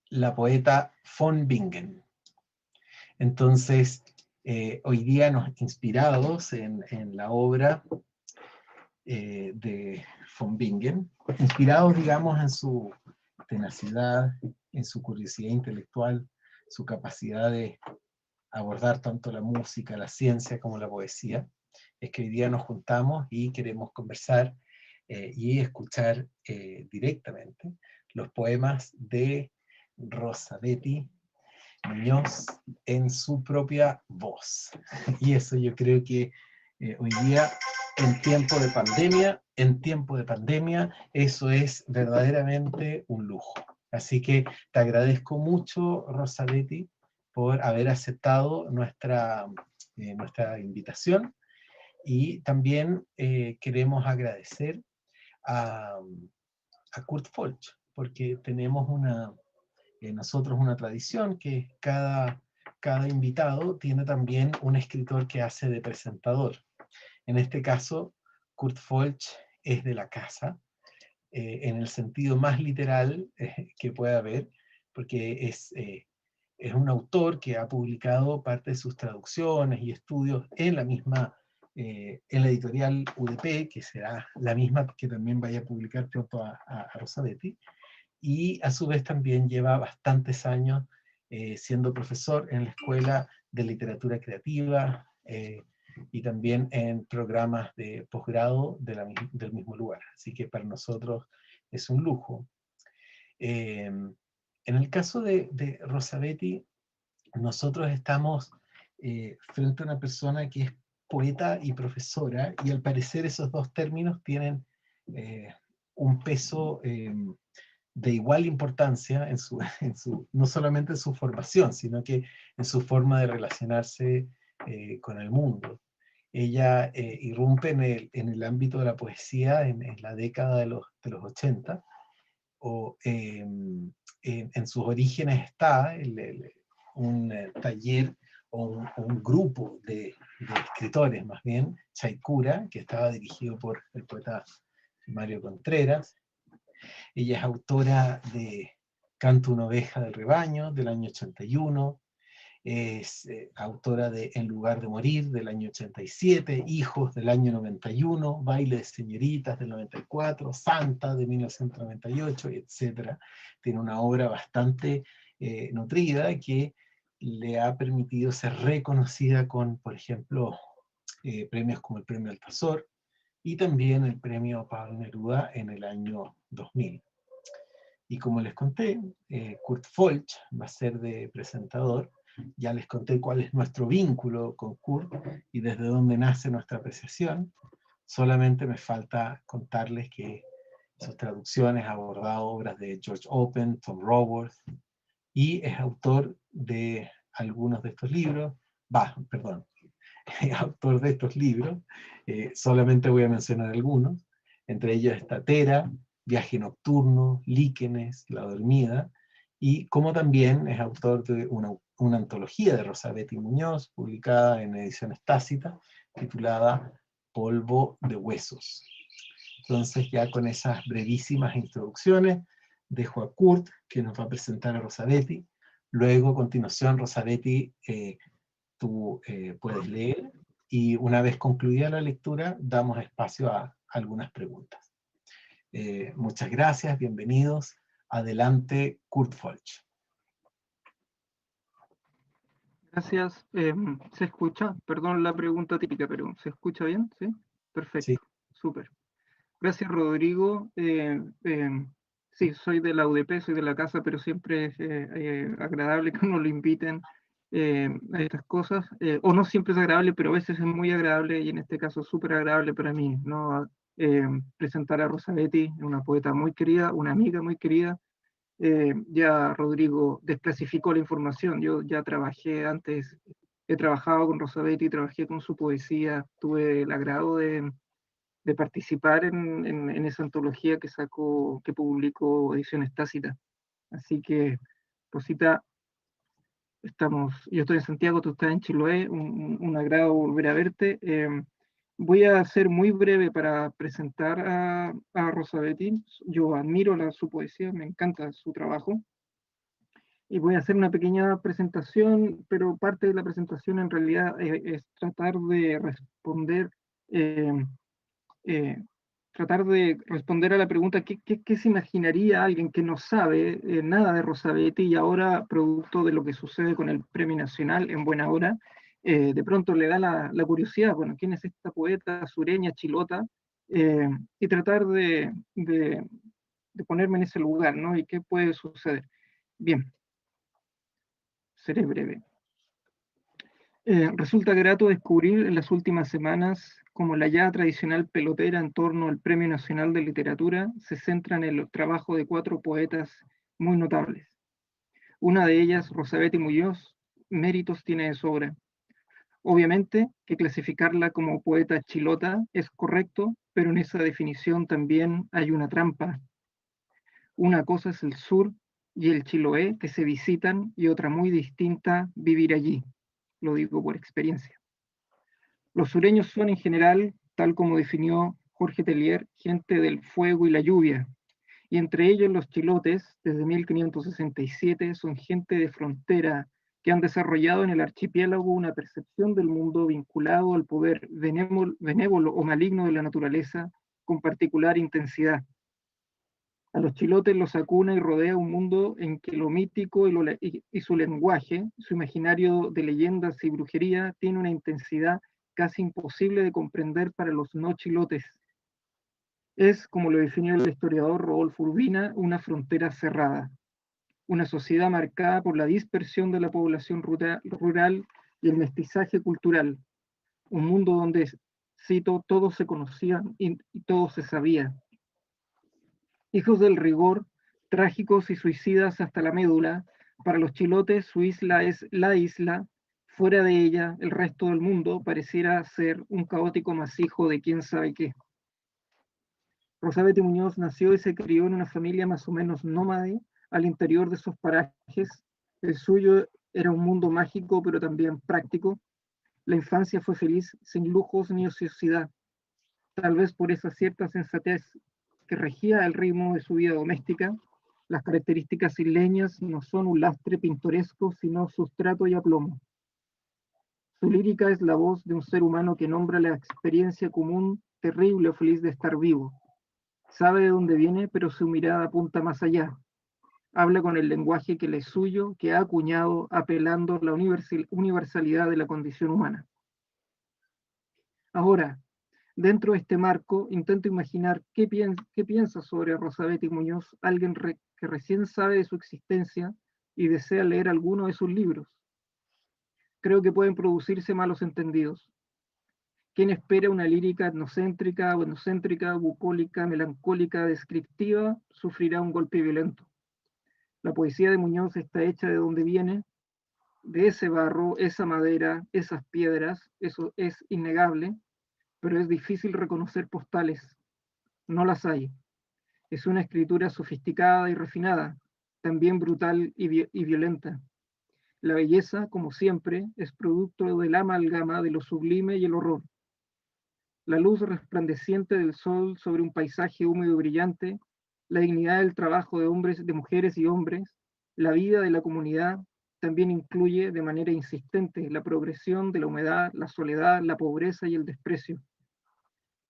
la poeta von Bingen. Entonces, hoy día inspirados en la obra de von Bingen, inspirados, digamos, en su tenacidad, en su curiosidad intelectual, su capacidad de abordar tanto la música, la ciencia como la poesía, es que hoy día nos juntamos y queremos conversar y escuchar directamente los poemas de Rosa Betty Muñoz en su propia voz. Y eso yo creo que hoy día, en tiempo de pandemia, eso es verdaderamente un lujo. Así que te agradezco mucho, Rosa Betty, por haber aceptado nuestra invitación, y también queremos agradecer a, a Kurt Folch, porque tenemos nosotros una tradición que cada invitado tiene también un escritor que hace de presentador. En este caso, Kurt Folch es de la casa, en el sentido más literal que pueda haber, porque es un autor que ha publicado parte de sus traducciones y estudios en en la editorial UDP, que será la misma que también vaya a publicar pronto a Rosa Betty, y a su vez también lleva bastantes años siendo profesor en la Escuela de Literatura Creativa, y también en programas de posgrado del mismo lugar. Así que para nosotros es un lujo. En el caso de Rosa Betty, nosotros estamos frente a una persona que es poeta y profesora, y al parecer esos dos términos tienen eh, un peso de igual importancia no solamente en su formación, sino que en su forma de relacionarse con el mundo. Ella irrumpe en el ámbito de la poesía en la década de los 80, o en sus orígenes está un taller o un grupo de escritores, más bien, Chaikura, que estaba dirigido por el poeta Mario Contreras. Ella es autora de Canto una oveja del rebaño, del año 81, es autora de En lugar de morir, del año 87, Hijos, del año 91, Baile de señoritas, del 94, Santa, de 1998, etc. Tiene una obra bastante nutrida que le ha permitido ser reconocida con, por ejemplo, premios como el Premio Altazor y también el Premio Pablo Neruda en el año 2000. Y como les conté, Kurt Folch va a ser de presentador. Ya les conté cuál es nuestro vínculo con Kurt y desde dónde nace nuestra apreciación. Solamente me falta contarles que sus traducciones ha abordado obras de George Open, Tom Raworth, y es autor de algunos de estos libros. Perdón, autor de estos libros. Solamente voy a mencionar algunos. Entre ellos está Tera, Viaje Nocturno, Líquenes, La Dormida, y como también es autor de una antología de Rosa Betty Muñoz, publicada en ediciones Tácitas, titulada Polvo de Huesos. Entonces, ya con esas brevísimas introducciones, dejo a Kurt, que nos va a presentar a Rosa Betty. Luego, a continuación, Rosa Betty, tú puedes leer, y una vez concluida la lectura, damos espacio a algunas preguntas. Muchas gracias, bienvenidos. Adelante, Kurt Folch. Gracias. ¿Se escucha? Perdón la pregunta típica, pero ¿se escucha bien? ¿Sí? Sí. Perfecto. Súper. Gracias, Rodrigo. Sí, soy de la UDP, soy de la casa, pero siempre es agradable que uno lo inviten a estas cosas. O no siempre es agradable, pero a veces es muy agradable, y en este caso súper agradable para mí, ¿no? Presentar a Rosa Betty, una poeta muy querida, una amiga muy querida. Ya Rodrigo desclasificó la información. Yo ya trabajé antes, he trabajado con Rosa Betty, trabajé con su poesía, tuve el agrado de participar en esa antología que sacó, que publicó Ediciones Tácitas. Así que, Rosita, yo estoy en Santiago, tú estás en Chiloé, un agrado volver a verte. Voy a ser muy breve para presentar a Rosa Betty. Yo admiro su poesía, me encanta su trabajo. Y voy a hacer una pequeña presentación, pero parte de la presentación en realidad es eh, eh, tratar de responder a la pregunta, ¿qué se imaginaría alguien que no sabe nada de Rosabetti y ahora, producto de lo que sucede con el Premio Nacional en buena hora, de pronto le da la curiosidad, bueno, ¿quién es esta poeta sureña, chilota? Y tratar de ponerme en ese lugar, ¿no? ¿Y qué puede suceder? Bien, seré breve. Resulta grato descubrir en las últimas semanas cómo la ya tradicional pelotera en torno al Premio Nacional de Literatura se centra en el trabajo de 4 poetas muy notables. Una de ellas, Rosabetti Muñoz, méritos tiene de sobra. Obviamente que clasificarla como poeta chilota es correcto, pero en esa definición también hay una trampa. Una cosa es el sur y el Chiloé que se visitan y otra muy distinta, vivir allí. Lo digo por experiencia. Los sureños son en general, tal como definió Jorge Tellier, gente del fuego y la lluvia, y entre ellos los chilotes, desde 1567, son gente de frontera que han desarrollado en el archipiélago una percepción del mundo vinculado al poder benévolo o maligno de la naturaleza con particular intensidad. A los chilotes los acuna y rodea un mundo en que lo mítico y su lenguaje, su imaginario de leyendas y brujería, tiene una intensidad casi imposible de comprender para los no chilotes. Es, como lo definió el historiador Rodolfo Urbina, una frontera cerrada, una sociedad marcada por la dispersión de la población rural y el mestizaje cultural, un mundo donde, cito, todos se conocían y todo se sabía. Hijos del rigor, trágicos y suicidas hasta la médula, para los chilotes su isla es la isla, fuera de ella el resto del mundo pareciera ser un caótico masijo de quién sabe qué. Rosabetti Muñoz nació y se crió en una familia más o menos nómade al interior de esos parajes. El suyo era un mundo mágico pero también práctico. La infancia fue feliz sin lujos ni ociosidad, tal vez por esa cierta sensatez que regía el ritmo de su vida doméstica. Las características isleñas no son un lastre pintoresco, sino sustrato y aplomo. Su lírica es la voz de un ser humano que nombra la experiencia común, terrible o feliz de estar vivo. Sabe de dónde viene, pero su mirada apunta más allá. Habla con el lenguaje que le es suyo, que ha acuñado, apelando a la universalidad de la condición humana. Ahora, dentro de este marco, intento imaginar qué piensa sobre Rosabetti Muñoz alguien que recién sabe de su existencia y desea leer alguno de sus libros. Creo que pueden producirse malos entendidos. Quien espera una lírica etnocéntrica, bucólica, melancólica, descriptiva, sufrirá un golpe violento. La poesía de Muñoz está hecha de donde viene, de ese barro, esa madera, esas piedras, eso es innegable, pero es difícil reconocer postales. No las hay. Es una escritura sofisticada y refinada, también brutal y violenta. La belleza, como siempre, es producto de la amalgama de lo sublime y el horror. La luz resplandeciente del sol sobre un paisaje húmedo y brillante, la dignidad del trabajo de hombres, de mujeres y hombres, la vida de la comunidad, también incluye de manera insistente la progresión de la humedad, la soledad, la pobreza y el desprecio.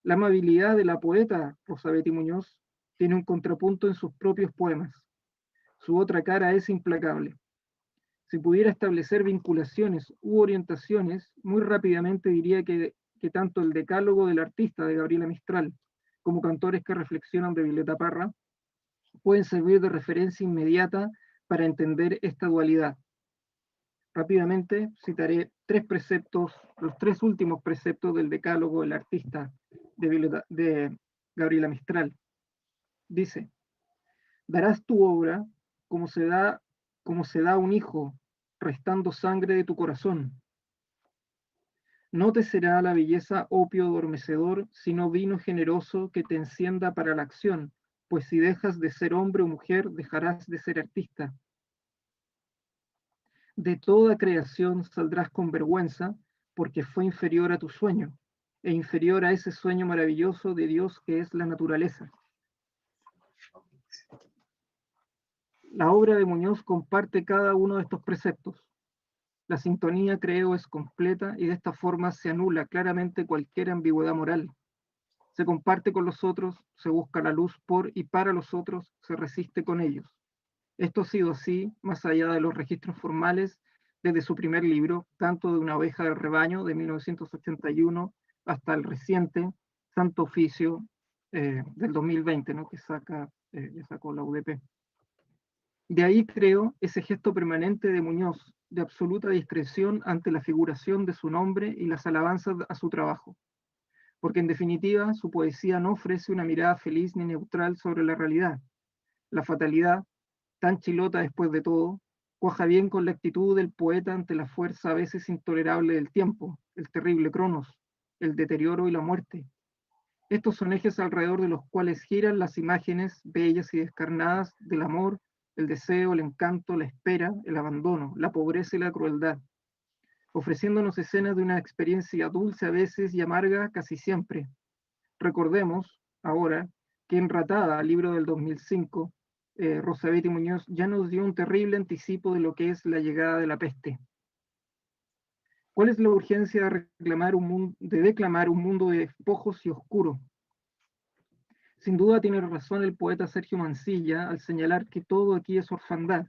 La amabilidad de la poeta Rosabetti Muñoz tiene un contrapunto en sus propios poemas. Su otra cara es implacable. Si pudiera establecer vinculaciones u orientaciones, muy rápidamente diría que tanto el Decálogo del Artista de Gabriela Mistral como Cantores que reflexionan de Violeta Parra pueden servir de referencia inmediata para entender esta dualidad. Rápidamente citaré 3 preceptos, los 3 últimos preceptos del Decálogo del Artista de Gabriela Mistral. Dice: darás tu obra como se da un hijo, restando sangre de tu corazón. No te será la belleza opio adormecedor, sino vino generoso que te encienda para la acción, pues si dejas de ser hombre o mujer, dejarás de ser artista. De toda creación saldrás con vergüenza, porque fue inferior a tu sueño, e inferior a ese sueño maravilloso de Dios que es la naturaleza. La obra de Muñoz comparte cada uno de estos preceptos. La sintonía, creo, es completa y de esta forma se anula claramente cualquier ambigüedad moral. Se comparte con los otros, se busca la luz por y para los otros, se resiste con ellos. Esto ha sido así, más allá de los registros formales, desde su primer libro, tanto de Una oveja del rebaño, de 1981, hasta el reciente Santo Oficio, del 2020, ¿no? que sacó la UDP. De ahí creo ese gesto permanente de Muñoz, de absoluta discreción ante la figuración de su nombre y las alabanzas a su trabajo. Porque en definitiva su poesía no ofrece una mirada feliz ni neutral sobre la realidad. La fatalidad, tan chilota después de todo, cuaja bien con la actitud del poeta ante la fuerza a veces intolerable del tiempo, el terrible Cronos, el deterioro y la muerte. Estos son ejes alrededor de los cuales giran las imágenes bellas y descarnadas del amor, el deseo, el encanto, la espera, el abandono, la pobreza y la crueldad, ofreciéndonos escenas de una experiencia dulce a veces y amarga casi siempre. Recordemos, ahora, que en Ratada, libro del 2005, Rosabetti Muñoz ya nos dio un terrible anticipo de lo que es la llegada de la peste. ¿Cuál es la urgencia de declamar un mundo de despojos y oscuro? Sin duda tiene razón el poeta Sergio Mansilla al señalar que todo aquí es orfandad.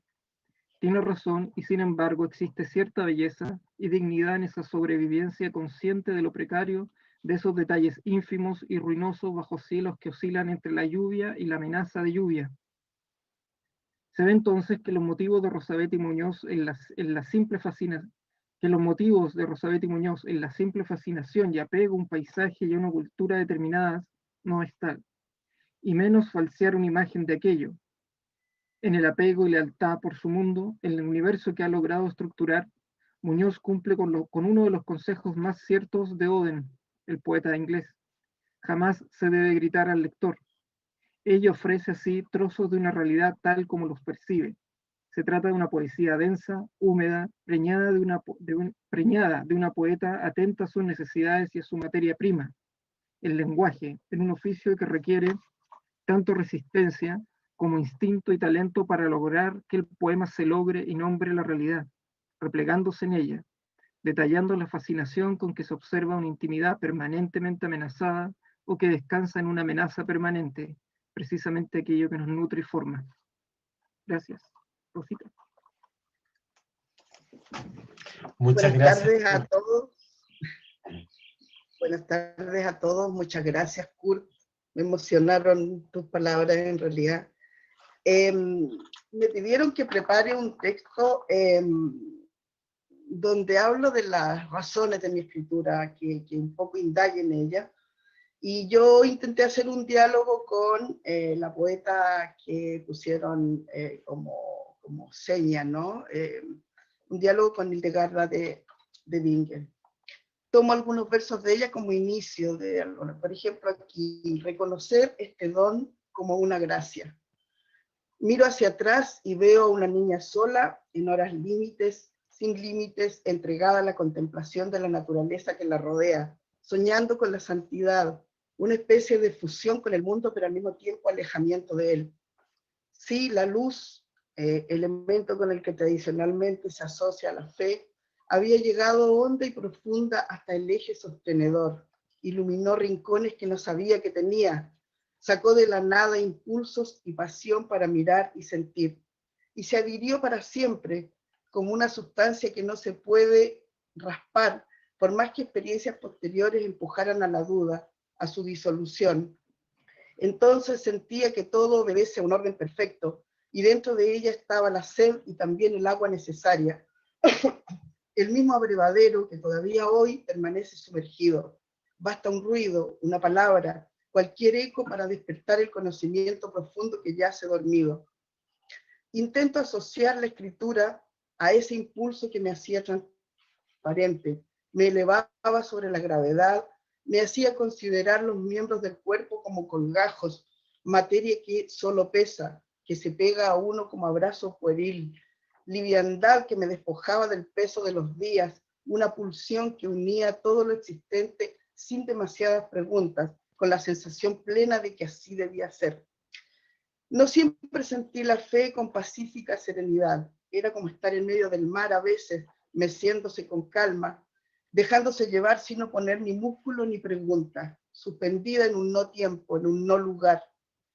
Tiene razón y sin embargo existe cierta belleza y dignidad en esa sobrevivencia consciente de lo precario, de esos detalles ínfimos y ruinosos bajo cielos que oscilan entre la lluvia y la amenaza de lluvia. Se ve entonces que los motivos de Rosabetti Muñoz en la simple fascinación, y apego a un paisaje y a una cultura determinadas no es tal, y menos falsear una imagen de aquello. En el apego y lealtad por su mundo, en el universo que ha logrado estructurar, Muñoz cumple con uno de los consejos más ciertos de Oden, el poeta inglés. Jamás se debe gritar al lector. Ello ofrece así trozos de una realidad tal como los percibe. Se trata de una poesía densa, húmeda, preñada de una poeta atenta a sus necesidades y a su materia prima, el lenguaje, en un oficio que requiere tanto resistencia como instinto y talento para lograr que el poema se logre y nombre la realidad, replegándose en ella, detallando la fascinación con que se observa una intimidad permanentemente amenazada o que descansa en una amenaza permanente, precisamente aquello que nos nutre y forma. Gracias. Rosita. Muchas gracias. Buenas tardes a todos. Buenas tardes a todos. Muchas gracias, Kurt. Me emocionaron tus palabras en realidad. Me pidieron que prepare un texto donde hablo de las razones de mi escritura, que un poco indague en ella. Y yo intenté hacer un diálogo con la poeta que pusieron como seña, ¿no? Un diálogo con Hildegarda de Bingen. Tomo algunos versos de ella como inicio de algo. Por ejemplo, aquí, reconocer este don como una gracia. Miro hacia atrás y veo a una niña sola, en horas límites, sin límites, entregada a la contemplación de la naturaleza que la rodea, soñando con la santidad, una especie de fusión con el mundo, pero al mismo tiempo alejamiento de él. Sí, la luz, elemento con el que tradicionalmente se asocia a la fe, había llegado honda y profunda hasta el eje sostenedor, iluminó rincones que no sabía que tenía, sacó de la nada impulsos y pasión para mirar y sentir, y se adhirió para siempre como una sustancia que no se puede raspar, por más que experiencias posteriores empujaran a la duda, a su disolución. Entonces sentía que todo obedece a un orden perfecto, y dentro de ella estaba la sed y también el agua necesaria, el mismo abrevadero que todavía hoy permanece sumergido. Basta un ruido, una palabra, cualquier eco para despertar el conocimiento profundo que yace dormido. Intento asociar la escritura a ese impulso que me hacía transparente, me elevaba sobre la gravedad, me hacía considerar los miembros del cuerpo como colgajos, materia que solo pesa, que se pega a uno como abrazo pueril, liviandad que me despojaba del peso de los días, una pulsión que unía todo lo existente sin demasiadas preguntas, con la sensación plena de que así debía ser. No siempre sentí la fe con pacífica serenidad. Era como estar en medio del mar a veces, meciéndose con calma, dejándose llevar sin oponer ni músculo ni pregunta, suspendida en un no tiempo, en un no lugar.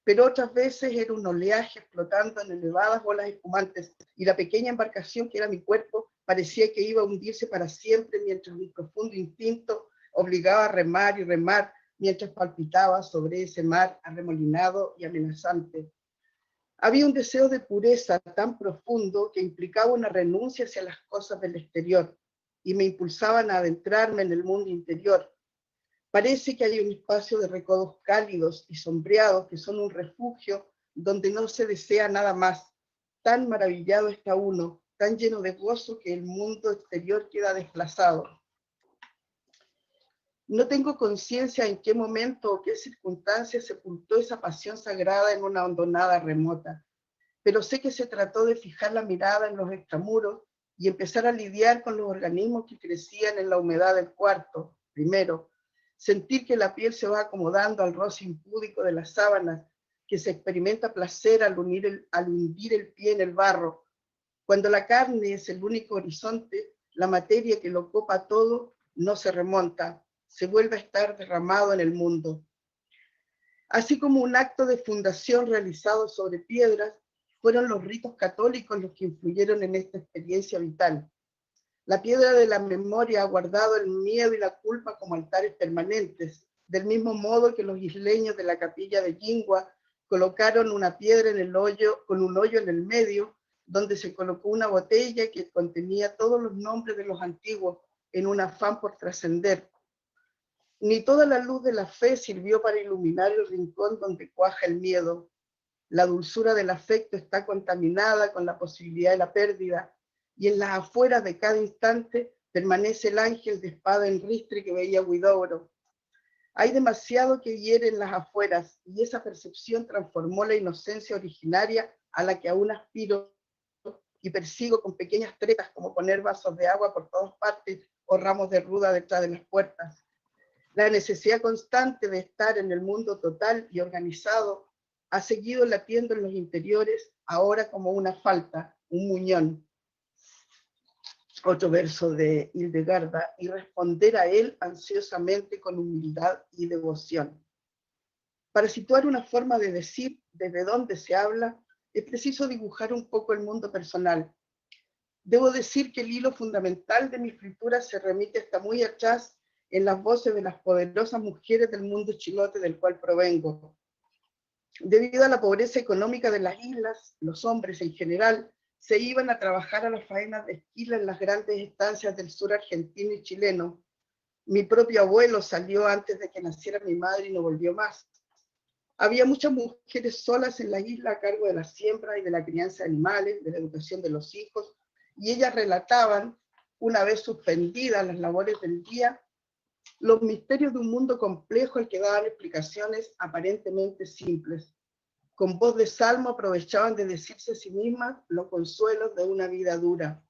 Pero otras veces era un oleaje flotando en elevadas olas espumantes y la pequeña embarcación que era mi cuerpo parecía que iba a hundirse para siempre mientras mi profundo instinto obligaba a remar y remar mientras palpitaba sobre ese mar arremolinado y amenazante. Había un deseo de pureza tan profundo que implicaba una renuncia hacia las cosas del exterior y me impulsaban a adentrarme en el mundo interior. Parece que hay un espacio de recodos cálidos y sombreados que son un refugio donde no se desea nada más. Tan maravillado está uno, tan lleno de gozo que el mundo exterior queda desplazado. No tengo conciencia en qué momento o qué circunstancia sepultó esa pasión sagrada en una hondonada remota, pero sé que se trató de fijar la mirada en los extramuros y empezar a lidiar con los organismos que crecían en la humedad del cuarto, primero, sentir que la piel se va acomodando al roce impúdico de las sábanas, que se experimenta placer al hundir el pie en el barro. Cuando la carne es el único horizonte, la materia que lo copa todo no se remonta, se vuelve a estar derramado en el mundo. Así como un acto de fundación realizado sobre piedras, fueron los ritos católicos los que influyeron en esta experiencia vital. La piedra de la memoria ha guardado el miedo y la culpa como altares permanentes, del mismo modo que los isleños de la capilla de Yingua colocaron una piedra en el hoyo, con un hoyo en el medio, donde se colocó una botella que contenía todos los nombres de los antiguos en un afán por trascender. Ni toda la luz de la fe sirvió para iluminar el rincón donde cuaja el miedo. La dulzura del afecto está contaminada con la posibilidad de la pérdida, y en las afueras de cada instante permanece el ángel de espada en ristre que veía Huidobro. Hay demasiado que hiere en las afueras, y esa percepción transformó la inocencia originaria a la que aún aspiro y persigo con pequeñas tretas como poner vasos de agua por todas partes o ramos de ruda detrás de las puertas. La necesidad constante de estar en el mundo total y organizado ha seguido latiendo en los interiores, ahora como una falta, un muñón. Otro verso de Hildegarda, y responder a él ansiosamente con humildad y devoción. Para situar una forma de decir desde dónde se habla, es preciso dibujar un poco el mundo personal. Debo decir que el hilo fundamental de mi escritura se remite hasta muy atrás en las voces de las poderosas mujeres del mundo chilote del cual provengo. Debido a la pobreza económica de las islas, los hombres en general se iban a trabajar a las faenas de esquila en las grandes estancias del sur argentino y chileno. Mi propio abuelo salió antes de que naciera mi madre y no volvió más. Había muchas mujeres solas en la isla a cargo de la siembra y de la crianza de animales, de la educación de los hijos, y ellas relataban, una vez suspendidas las labores del día, los misterios de un mundo complejo al que daban explicaciones aparentemente simples. Con voz de salmo aprovechaban de decirse a sí mismas los consuelos de una vida dura.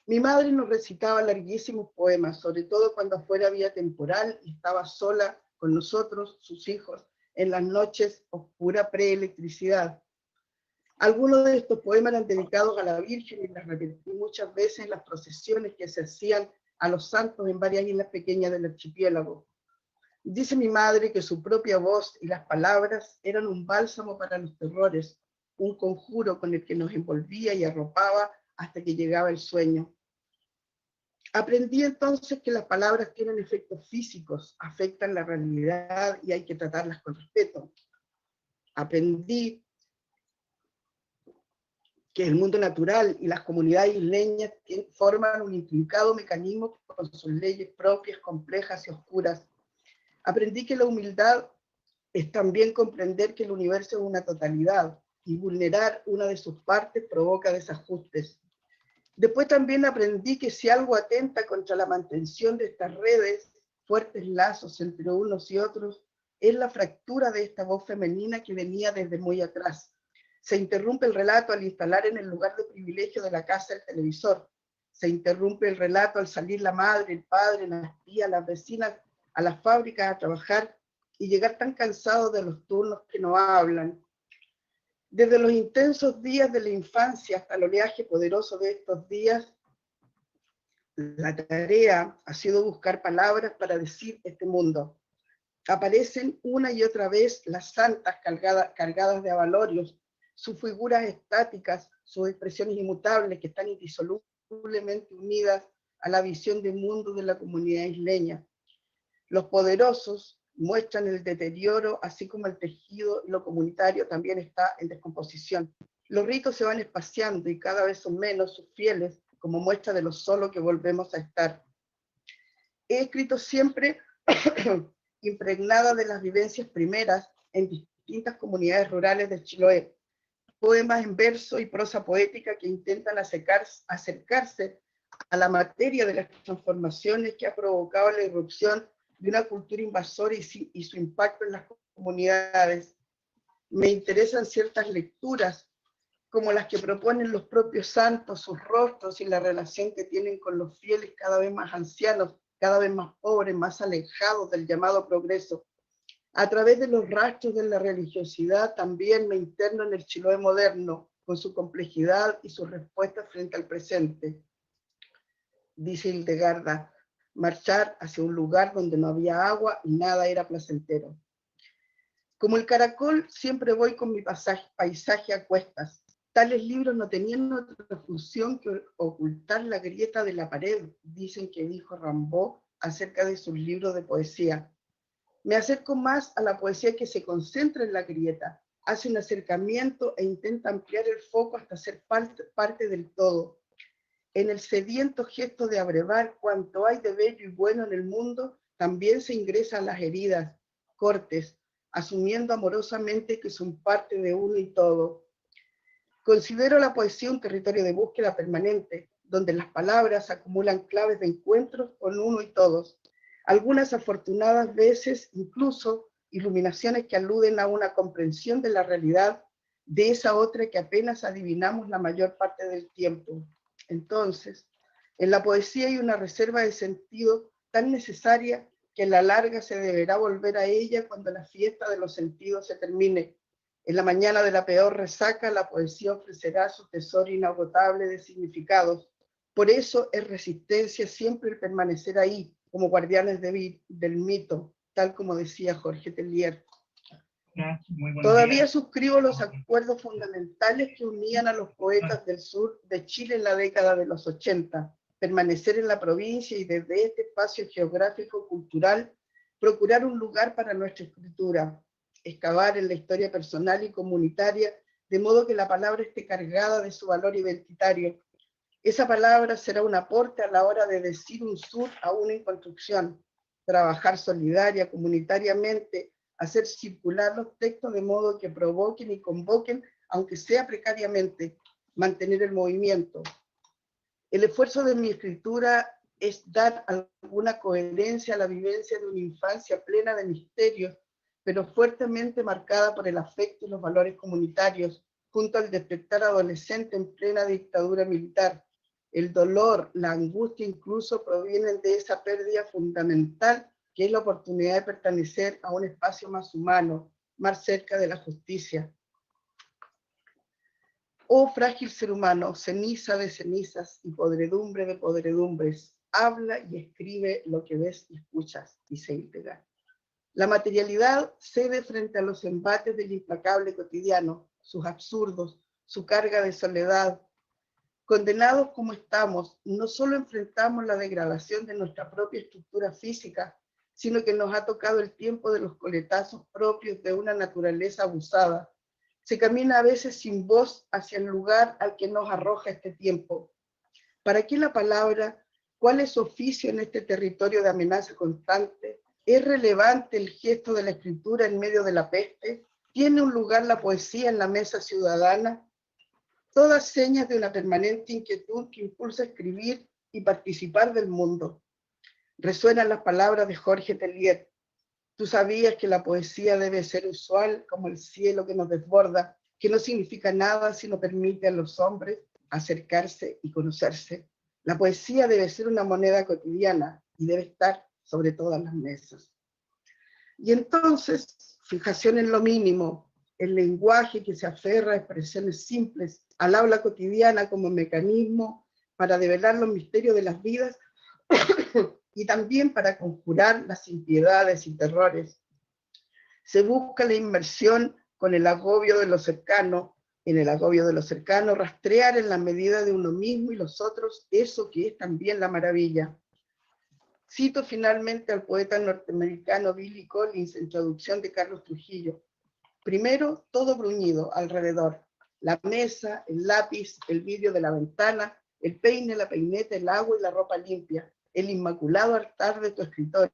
Mi madre nos recitaba larguísimos poemas, sobre todo cuando afuera había temporal y estaba sola con nosotros, sus hijos, en las noches oscura preelectricidad. Algunos de estos poemas eran dedicados a la Virgen y las repetí muchas veces en las procesiones que se hacían a los santos en varias islas pequeñas del archipiélago. Dice mi madre que su propia voz y las palabras eran un bálsamo para los terrores, un conjuro con el que nos envolvía y arropaba hasta que llegaba el sueño. Aprendí entonces que las palabras tienen efectos físicos, afectan la realidad y hay que tratarlas con respeto. Aprendí que el mundo natural y las comunidades isleñas forman un intrincado mecanismo con sus leyes propias, complejas y oscuras. Aprendí que la humildad es también comprender que el universo es una totalidad y vulnerar una de sus partes provoca desajustes. Después también aprendí que si algo atenta contra la mantención de estas redes, fuertes lazos entre unos y otros, es la fractura de esta voz femenina que venía desde muy atrás. Se interrumpe el relato al instalar en el lugar de privilegio de la casa el televisor. Se interrumpe el relato al salir la madre, el padre, las tías, las vecinas a las fábricas a trabajar y llegar tan cansados de los turnos que no hablan. Desde los intensos días de la infancia hasta el oleaje poderoso de estos días, la tarea ha sido buscar palabras para decir este mundo. Aparecen una y otra vez las santas cargadas de avalorios, sus figuras estáticas, sus expresiones inmutables que están indisolublemente unidas a la visión del mundo de la comunidad isleña. Los poderosos muestran el deterioro, así como el tejido y lo comunitario también está en descomposición. Los ritos se van espaciando y cada vez son menos sus fieles, como muestra de lo solo que volvemos a estar. He escrito siempre impregnada de las vivencias primeras en distintas comunidades rurales de Chiloé, poemas en verso y prosa poética que intentan acercarse a la materia de las transformaciones que ha provocado la irrupción de una cultura invasora y su impacto en las comunidades. Me interesan ciertas lecturas, como las que proponen los propios santos, sus rostros y la relación que tienen con los fieles cada vez más ancianos, cada vez más pobres, más alejados del llamado progreso. A través de los rastros de la religiosidad también me interno en el Chiloé moderno, con su complejidad y sus respuestas frente al presente. Dice Hildegarda, marchar hacia un lugar donde no había agua y nada era placentero. Como el caracol, siempre voy con mi paisaje a cuestas. Tales libros no tenían otra función que ocultar la grieta de la pared, dicen que dijo Rimbaud acerca de sus libros de poesía. Me acerco más a la poesía que se concentra en la grieta, hace un acercamiento e intenta ampliar el foco hasta ser parte del todo. En el sediento gesto de abrevar cuanto hay de bello y bueno en el mundo, también se ingresan las heridas, cortes, asumiendo amorosamente que son parte de uno y todo. Considero la poesía un territorio de búsqueda permanente, donde las palabras acumulan claves de encuentros con uno y todos. Algunas afortunadas veces, incluso, iluminaciones que aluden a una comprensión de la realidad de esa otra que apenas adivinamos la mayor parte del tiempo. Entonces, en la poesía hay una reserva de sentido tan necesaria que a la larga se deberá volver a ella cuando la fiesta de los sentidos se termine. En la mañana de la peor resaca, la poesía ofrecerá su tesoro inagotable de significados. Por eso es resistencia siempre el permanecer ahí, como guardianes del mito, tal como decía Jorge Tellier. Todavía suscribo los acuerdos fundamentales que unían a los poetas del sur de Chile en la década de los 80, permanecer en la provincia y desde este espacio geográfico cultural procurar un lugar para nuestra escritura, excavar en la historia personal y comunitaria, de modo que la palabra esté cargada de su valor identitario. Esa palabra será un aporte a la hora de decir un sur aún en construcción, trabajar solidaria, comunitariamente, hacer circular los textos de modo que provoquen y convoquen, aunque sea precariamente, mantener el movimiento. El esfuerzo de mi escritura es dar alguna coherencia a la vivencia de una infancia plena de misterios, pero fuertemente marcada por el afecto y los valores comunitarios, junto al despertar adolescente en plena dictadura militar. El dolor, la angustia incluso provienen de esa pérdida fundamental que es la oportunidad de pertenecer a un espacio más humano, más cerca de la justicia. Oh frágil ser humano, ceniza de cenizas y podredumbre de podredumbres, habla y escribe lo que ves y escuchas, dice Hildegarda. La materialidad cede frente a los embates del implacable cotidiano, sus absurdos, su carga de soledad. Condenados como estamos, no solo enfrentamos la degradación de nuestra propia estructura física, sino que nos ha tocado el tiempo de los coletazos propios de una naturaleza abusada. Se camina a veces sin voz hacia el lugar al que nos arroja este tiempo. ¿Para qué la palabra? ¿Cuál es su oficio en este territorio de amenaza constante? ¿Es relevante el gesto de la escritura en medio de la peste? ¿Tiene un lugar la poesía en la mesa ciudadana? Todas señas de una permanente inquietud que impulsa a escribir y participar del mundo. Resuenan las palabras de Jorge Tellier. Tú sabías que la poesía debe ser usual como el cielo que nos desborda, que no significa nada si no permite a los hombres acercarse y conocerse. La poesía debe ser una moneda cotidiana y debe estar sobre todas las mesas. Y entonces, fijación en lo mínimo, el lenguaje que se aferra a expresiones simples, al habla cotidiana como mecanismo para develar los misterios de las vidas y también para conjurar las impiedades y terrores. Se busca la inmersión con el agobio de lo cercano, en el agobio de lo cercano, rastrear en la medida de uno mismo y los otros eso que es también la maravilla. Cito finalmente al poeta norteamericano Billy Collins en traducción de Carlos Trujillo. Primero, todo bruñido alrededor. La mesa, el lápiz, el vidrio de la ventana, el peine, la peineta, el agua y la ropa limpia. El inmaculado altar de tu escritorio.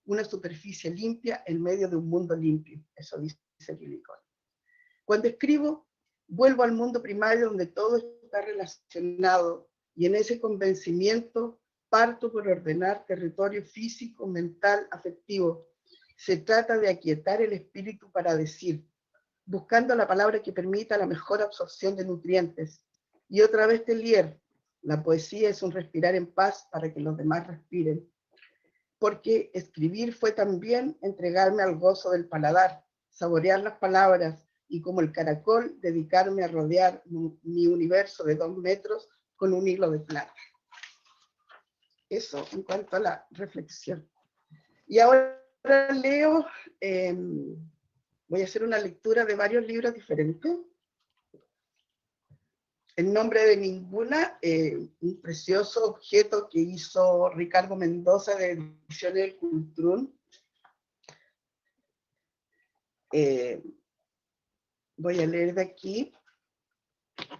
Una superficie limpia en medio de un mundo limpio. Eso dice Billy Collins. Cuando escribo, vuelvo al mundo primario donde todo está relacionado y en ese convencimiento parto por ordenar territorio físico, mental, afectivo. Se trata de aquietar el espíritu para decir, buscando la palabra que permita la mejor absorción de nutrientes. Y otra vez Tellier, la poesía es un respirar en paz para que los demás respiren. Porque escribir fue también entregarme al gozo del paladar, saborear las palabras y como el caracol dedicarme a rodear mi universo de 2 metros con un hilo de plata. Eso en cuanto a la reflexión. Y ahora leo, voy a hacer una lectura de varios libros diferentes. En nombre de ninguna, un precioso objeto que hizo Ricardo Mendoza de Ediciones del Cultrún. Voy a leer de aquí.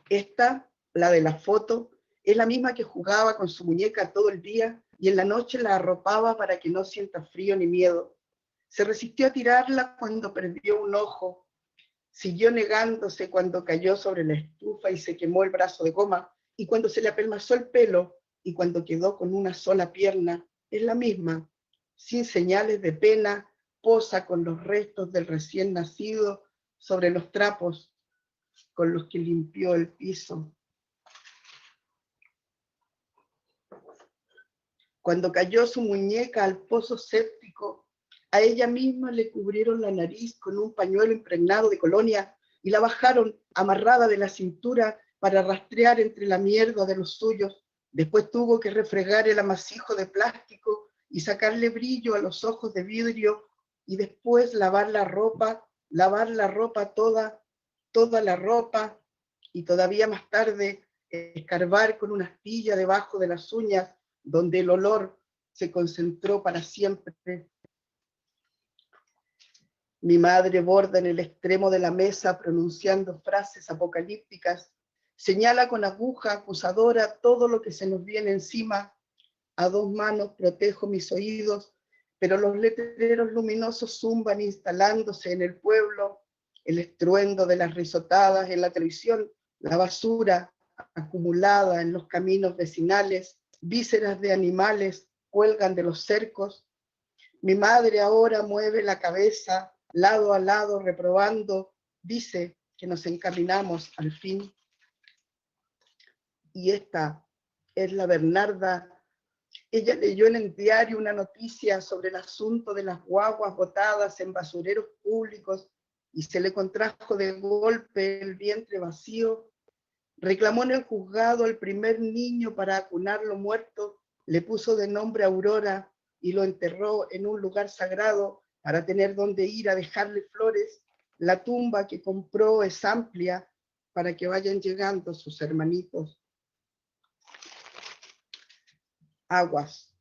Esta, la de la foto, es la misma que jugaba con su muñeca todo el día y en la noche la arropaba para que no sienta frío ni miedo. Se resistió a tirarla cuando perdió un ojo. Siguió negándose cuando cayó sobre la estufa y se quemó el brazo de goma, y cuando se le apelmazó el pelo, y cuando quedó con una sola pierna. Es la misma, sin señales de pena, posa con los restos del recién nacido sobre los trapos con los que limpió el piso. Cuando cayó su muñeca al pozo séptico, a ella misma le cubrieron la nariz con un pañuelo impregnado de colonia y la bajaron amarrada de la cintura para rastrear entre la mierda de los suyos. Después tuvo que refregar el amasijo de plástico y sacarle brillo a los ojos de vidrio y después lavar la ropa toda la ropa y todavía más tarde escarbar con una astilla debajo de las uñas donde el olor se concentró para siempre. Mi madre borda en el extremo de la mesa pronunciando frases apocalípticas, señala con aguja acusadora todo lo que se nos viene encima. A 2 manos protejo mis oídos, pero los letreros luminosos zumban instalándose en el pueblo, el estruendo de las risotadas en la televisión, la basura acumulada en los caminos vecinales, vísceras de animales cuelgan de los cercos. Mi madre ahora mueve la cabeza lado a lado reprobando, dice que nos encaminamos al fin. Y esta es la Bernarda. Ella leyó en el diario una noticia sobre el asunto de las guaguas botadas en basureros públicos y se le contrajo de golpe el vientre vacío. Reclamó en el juzgado al primer niño para acunarlo muerto, le puso de nombre Aurora y lo enterró en un lugar sagrado para tener donde ir a dejarle flores. La tumba que compró es amplia para que vayan llegando sus hermanitos. Aguas.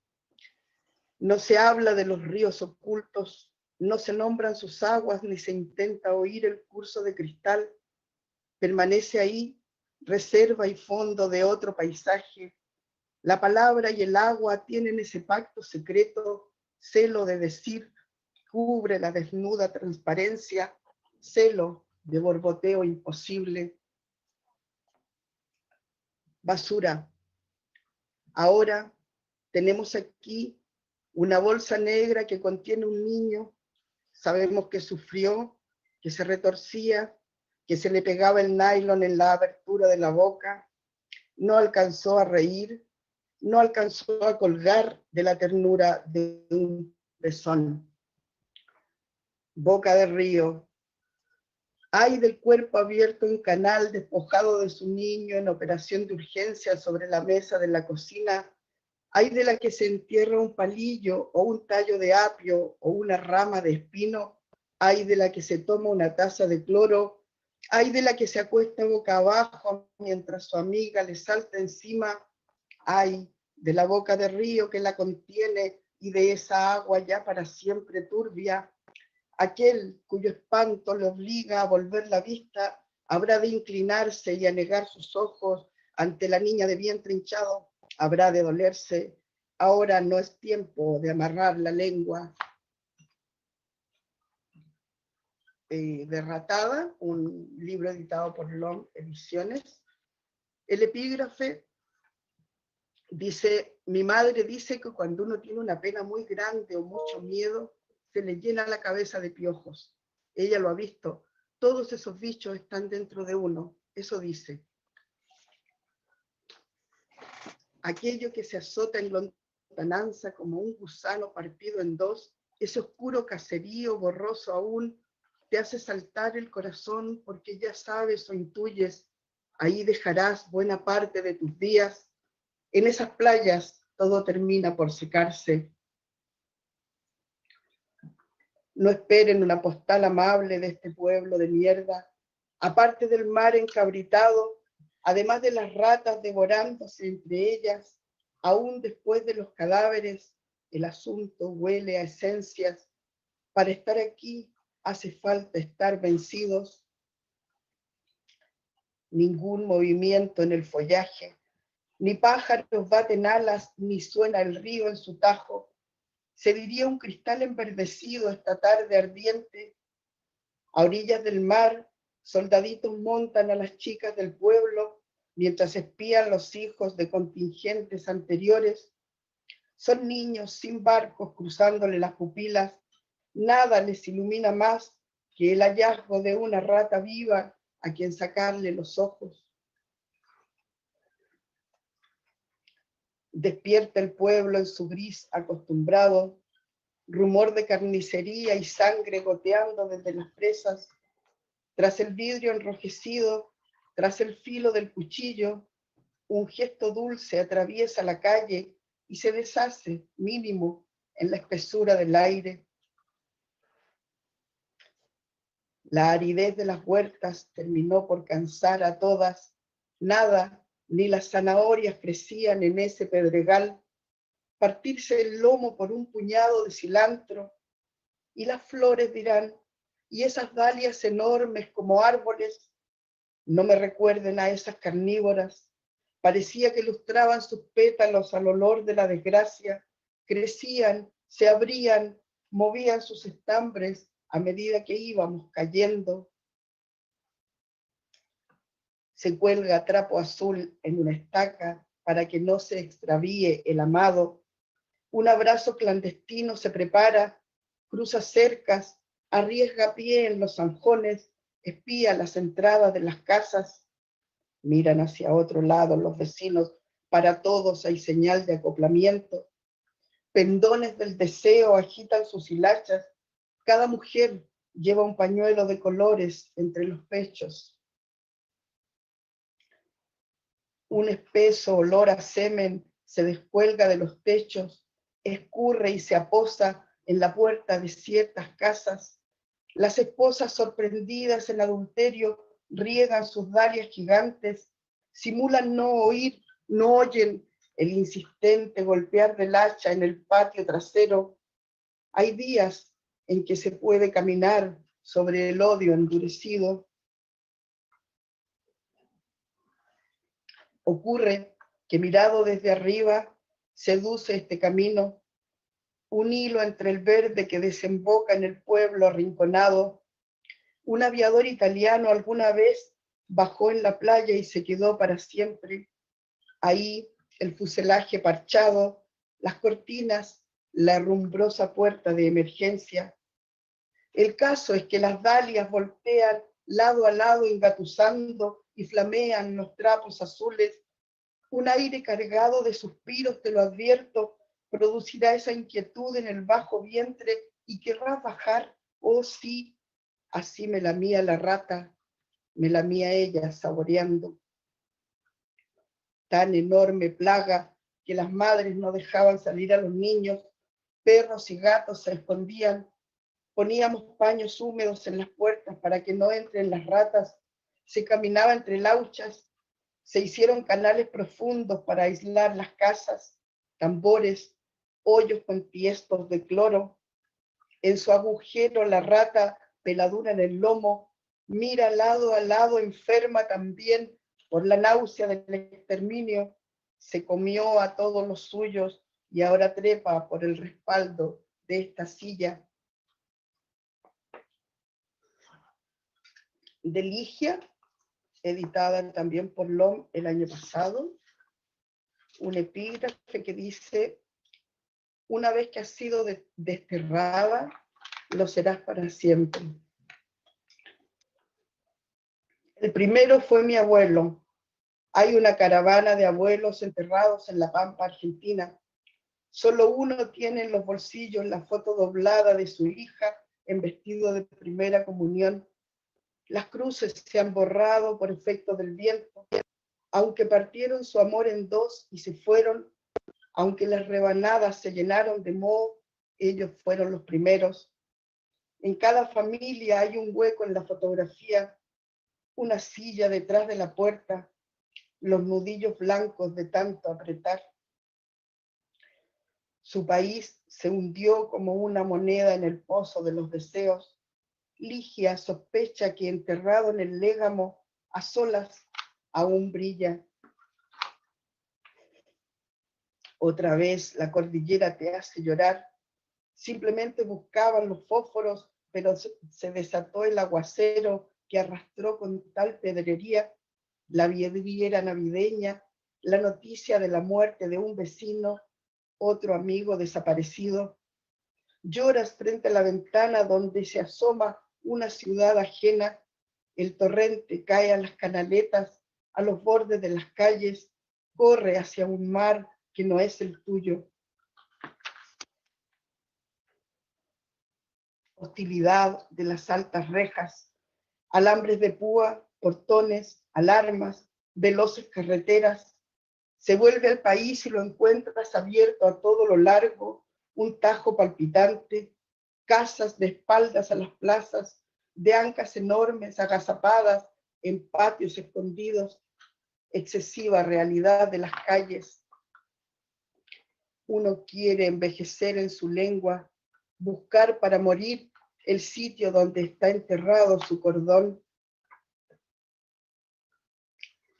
No se habla de los ríos ocultos, no se nombran sus aguas ni se intenta oír el curso de cristal. Permanece ahí, reserva y fondo de otro paisaje. La palabra y el agua tienen ese pacto secreto, celo de decir, cubre la desnuda transparencia, celo de borboteo imposible. Basura. Ahora tenemos aquí una bolsa negra que contiene un niño. Sabemos que sufrió, que se retorcía, que se le pegaba el nylon en la abertura de la boca. No alcanzó a reír, no alcanzó a colgar de la ternura de un pezón. Boca de río, Ay del cuerpo abierto en canal, despojado de su niño en operación de urgencia sobre la mesa de la cocina. Ay de la que se entierra un palillo o un tallo de apio o una rama de espino. Ay de la que se toma una taza de cloro. Ay de la que se acuesta boca abajo mientras su amiga le salta encima. Ay de la boca de río que la contiene y de esa agua ya para siempre turbia. Aquel cuyo espanto le obliga a volver la vista habrá de inclinarse y anegar sus ojos ante la niña de vientre hinchado, habrá de dolerse. Ahora no es tiempo de amarrar la lengua. Derratada, un libro editado por Long Ediciones. El epígrafe dice: mi madre dice que cuando uno tiene una pena muy grande o mucho miedo, se le llena la cabeza de piojos. Ella lo ha visto. Todos esos bichos están dentro de uno. Eso dice. Aquello que se azota en lontananza como un gusano partido en dos, ese oscuro caserío borroso aún, te hace saltar el corazón porque ya sabes o intuyes, ahí dejarás buena parte de tus días. En esas playas todo termina por secarse. No esperen una postal amable de este pueblo de mierda. Aparte del mar encabritado, además de las ratas devorándose entre ellas, aún después de los cadáveres, el asunto huele a esencias. Para estar aquí hace falta estar vencidos. Ningún movimiento en el follaje, ni pájaros baten alas, ni suena el río en su tajo. Se diría un cristal enverdecido esta tarde ardiente. A orillas del mar, soldaditos montan a las chicas del pueblo mientras espían los hijos de contingentes anteriores. Son niños sin barcos cruzándole las pupilas. Nada les ilumina más que el hallazgo de una rata viva a quien sacarle los ojos. Despierta el pueblo en su gris acostumbrado, rumor de carnicería y sangre goteando desde las presas. Tras el vidrio enrojecido, tras el filo del cuchillo, un gesto dulce atraviesa la calle y se deshace, mínimo, en la espesura del aire. La aridez de las huertas terminó por cansar a todas. Nada, ni las zanahorias crecían en ese pedregal. Partirse el lomo por un puñado de cilantro, y las flores dirán, y esas dalias enormes como árboles, no me recuerden a esas carnívoras. Parecía que lustraban sus pétalos al olor de la desgracia, crecían, se abrían, movían sus estambres a medida que íbamos cayendo. Se cuelga trapo azul en una estaca para que no se extravíe el amado. Un abrazo clandestino se prepara, cruza cercas, arriesga pie en los zanjones, espía las entradas de las casas. Miran hacia otro lado los vecinos, para todos hay señal de acoplamiento. Pendones del deseo agitan sus hilachas, cada mujer lleva un pañuelo de colores entre los pechos. Un espeso olor a semen se descuelga de los techos, escurre y se aposa en la puerta de ciertas casas. Las esposas sorprendidas en adulterio riegan sus dalias gigantes, simulan no oír, no oyen el insistente golpear del hacha en el patio trasero. Hay días en que se puede caminar sobre el odio endurecido. Ocurre que mirado desde arriba seduce este camino, un hilo entre el verde que desemboca en el pueblo arrinconado. Un aviador italiano alguna vez bajó en la playa y se quedó para siempre. Ahí el fuselaje parchado, las cortinas, la herrumbrosa puerta de emergencia. El caso es que las dalias voltean lado a lado engatusando y flamean los trapos azules. Un aire cargado de suspiros, te lo advierto, producirá esa inquietud en el bajo vientre y querrás bajar, oh sí, Así me lamía la rata, me lamía ella saboreando. Tan enorme plaga que las madres no dejaban salir a los niños, perros y gatos se escondían, poníamos paños húmedos en las puertas para que no entren las ratas, se caminaba entre lauchas, se hicieron canales profundos para aislar las casas, tambores, hoyos con tiestos de cloro. En su agujero la rata, peladura en el lomo, mira lado a lado, enferma también por la náusea del exterminio, se comió a todos los suyos y ahora trepa por el respaldo de esta silla. De Ligia, editada también por LOM el año pasado, un epígrafe que dice: una vez que has sido desterrada, lo serás para siempre. El primero fue mi abuelo. Hay una caravana de abuelos enterrados en la Pampa Argentina. Solo uno tiene en los bolsillos la foto doblada de su hija en vestido de primera comunión. Las cruces se han borrado por efecto del viento, aunque partieron su amor en dos y se fueron, aunque las rebanadas se llenaron de moho, ellos fueron los primeros. En cada familia hay un hueco en la fotografía, una silla detrás de la puerta, los nudillos blancos de tanto apretar. Su país se hundió como una moneda en el pozo de los deseos. Ligia sospecha que enterrado en el légamo, a solas, aún brilla. Otra vez la cordillera te hace llorar. Simplemente buscaban los fósforos, pero se desató el aguacero que arrastró con tal pedrería la vidriera navideña, la noticia de la muerte de un vecino, otro amigo desaparecido. Lloras frente a la ventana donde se asoma una ciudad ajena, el torrente cae a las canaletas, a los bordes de las calles, corre hacia un mar que no es el tuyo. Hostilidad de las altas rejas, alambres de púa, portones, alarmas, veloces carreteras. Se vuelve al país y lo encuentras abierto a todo lo largo, un tajo palpitante, casas de espaldas a las plazas, de ancas enormes agazapadas en patios escondidos, excesiva realidad de las calles. Uno quiere envejecer en su lengua, buscar para morir el sitio donde está enterrado su cordón.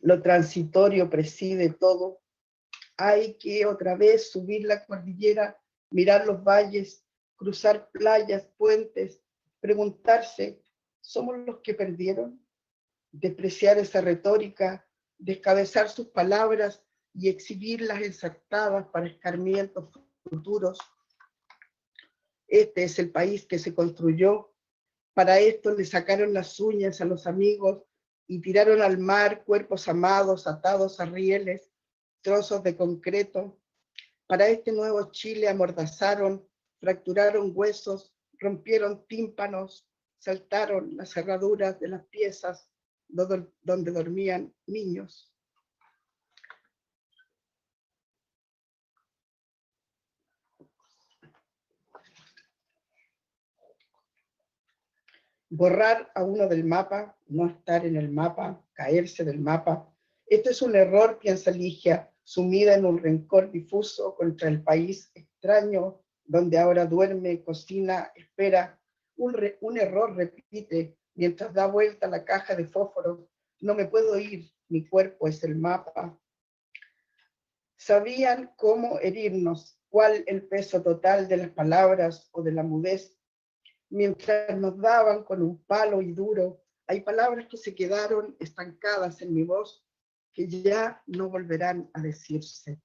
Lo transitorio preside todo. Hay que otra vez subir la cordillera, mirar los valles, cruzar playas, puentes, preguntarse, ¿somos los que perdieron? Despreciar esa retórica, descabezar sus palabras y exhibirlas ensartadas para escarmientos futuros. Este es el país que se construyó. Para esto le sacaron las uñas a los amigos y tiraron al mar cuerpos amados atados a rieles, trozos de concreto. Para este nuevo Chile amordazaron, fracturaron huesos, rompieron tímpanos, saltaron las cerraduras de las piezas donde dormían niños. Borrar a uno del mapa, no estar en el mapa, caerse del mapa. Esto es un error, piensa Ligia, sumida en un rencor difuso contra el país extraño, donde ahora duerme, cocina, espera. Un error, repite, mientras da vuelta la caja de fósforos. No me puedo ir, mi cuerpo es el mapa. Sabían cómo herirnos, cuál el peso total de las palabras o de la mudez. Mientras nos daban con un palo y duro, hay palabras que se quedaron estancadas en mi voz, que ya no volverán a decirse.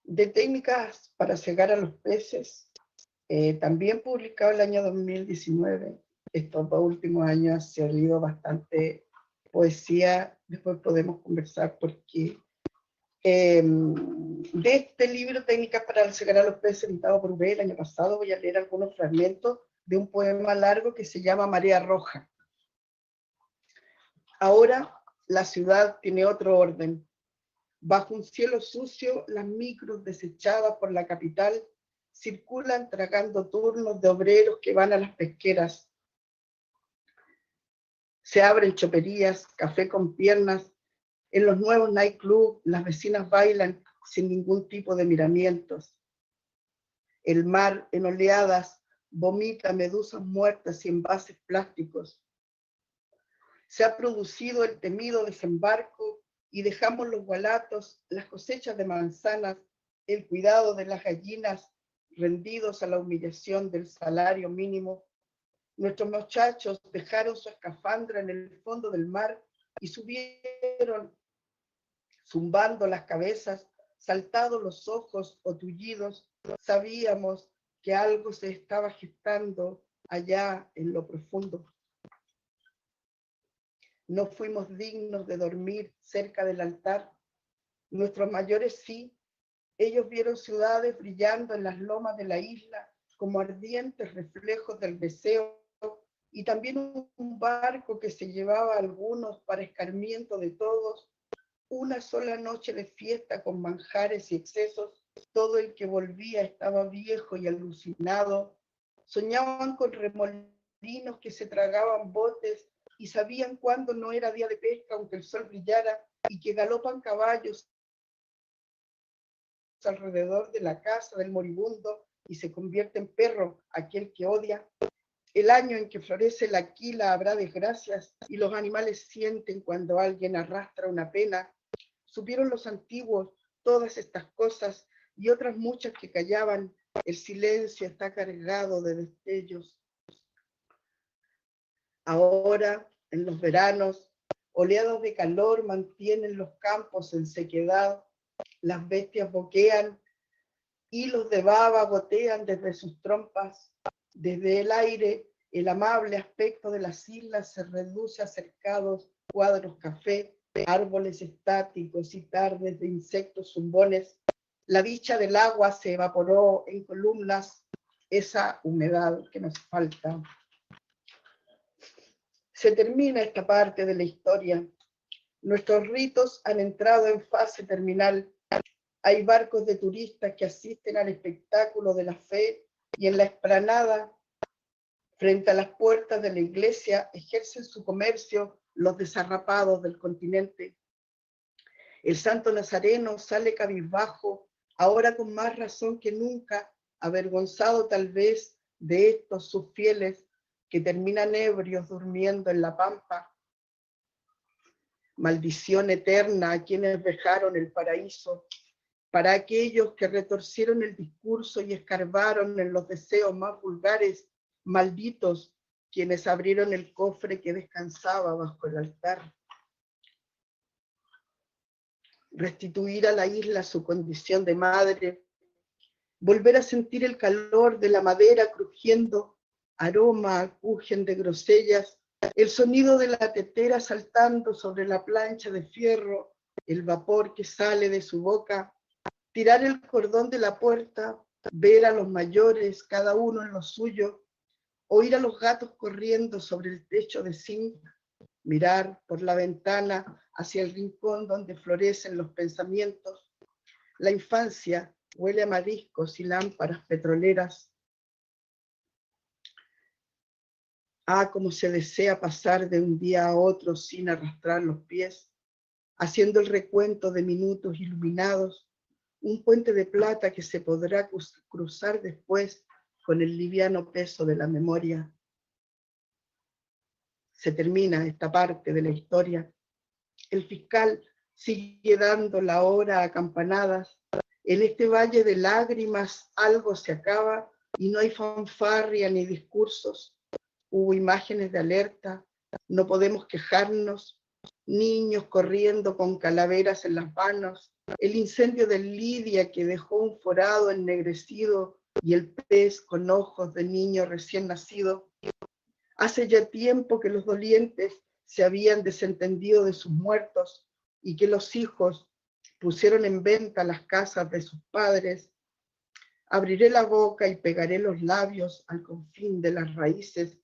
De técnicas para cegar a los peces, también publicado el año 2019. Estos 2 últimos años se ha leído bastante poesía, después podemos conversar porque De este libro, Técnicas para sacar a los peces, editado por UB el año pasado, voy a leer algunos fragmentos de un poema largo que se llama Marea Roja. Ahora la ciudad tiene otro orden. Bajo un cielo sucio, las micros desechadas por la capital circulan tragando turnos de obreros que van a las pesqueras. Se abren choperías, café con piernas. En los nuevos nightclubs, las vecinas bailan sin ningún tipo de miramientos. El mar, en oleadas, vomita medusas muertas y envases plásticos. Se ha producido el temido desembarco y dejamos los gualatos, las cosechas de manzanas, el cuidado de las gallinas, rendidos a la humillación del salario mínimo. Nuestros muchachos dejaron su escafandra en el fondo del mar y subieron zumbando las cabezas, saltados los ojos o tullidos. Sabíamos que algo se estaba gestando allá en lo profundo. No fuimos dignos de dormir cerca del altar. Nuestros mayores sí. Ellos vieron ciudades brillando en las lomas de la isla como ardientes reflejos del deseo, y también un barco que se llevaba a algunos para escarmiento de todos. Una sola noche de fiesta con manjares y excesos. Todo el que volvía estaba viejo y alucinado. Soñaban con remolinos que se tragaban botes y sabían cuándo no era día de pesca aunque el sol brillara, y que galopan caballos alrededor de la casa del moribundo y se convierte en perro aquel que odia. El año en que florece la quila habrá desgracias y los animales sienten cuando alguien arrastra una pena. Supieron los antiguos todas estas cosas y otras muchas que callaban. El silencio está cargado de destellos. Ahora, en los veranos, oleadas de calor mantienen los campos en sequedad. Las bestias boquean, hilos de baba gotean desde sus trompas. Desde el aire, el amable aspecto de las islas se reduce a cercados cuadros café, árboles estáticos y tardes de insectos zumbones. La dicha del agua se evaporó en columnas, esa humedad que nos falta. Se termina esta parte de la historia. Nuestros ritos han entrado en fase terminal. Hay barcos de turistas que asisten al espectáculo de la fe y en la explanada, frente a las puertas de la iglesia, ejercen su comercio los desarrapados del continente. El santo Nazareno sale cabizbajo, ahora con más razón que nunca, avergonzado tal vez de estos sus fieles que terminan ebrios durmiendo en la pampa. Maldición eterna a quienes dejaron el paraíso, para aquellos que retorcieron el discurso y escarbaron en los deseos más vulgares. Malditos quienes abrieron el cofre que descansaba bajo el altar. Restituir a la isla su condición de madre, volver a sentir el calor de la madera crujiendo, aroma a cujen de grosellas, el sonido de la tetera saltando sobre la plancha de fierro, el vapor que sale de su boca, tirar el cordón de la puerta, ver a los mayores, cada uno en lo suyo, oír a los gatos corriendo sobre el techo de zinc, mirar por la ventana hacia el rincón donde florecen los pensamientos. La infancia huele a mariscos y lámparas petroleras. Ah, cómo se desea pasar de un día a otro sin arrastrar los pies, haciendo el recuento de minutos iluminados, un puente de plata que se podrá cruzar después con el liviano peso de la memoria. Se termina esta parte de la historia. El fiscal sigue dando la hora a campanadas. En este valle de lágrimas algo se acaba y no hay fanfarria ni discursos. Hubo imágenes de alerta, no podemos quejarnos, niños corriendo con calaveras en las manos, el incendio de Lidia que dejó un forado ennegrecido y el pez con ojos de niño recién nacido. Hace ya tiempo que los dolientes se habían desentendido de sus muertos y que los hijos pusieron en venta las casas de sus padres. Abriré la boca y pegaré los labios al confín de las raíces,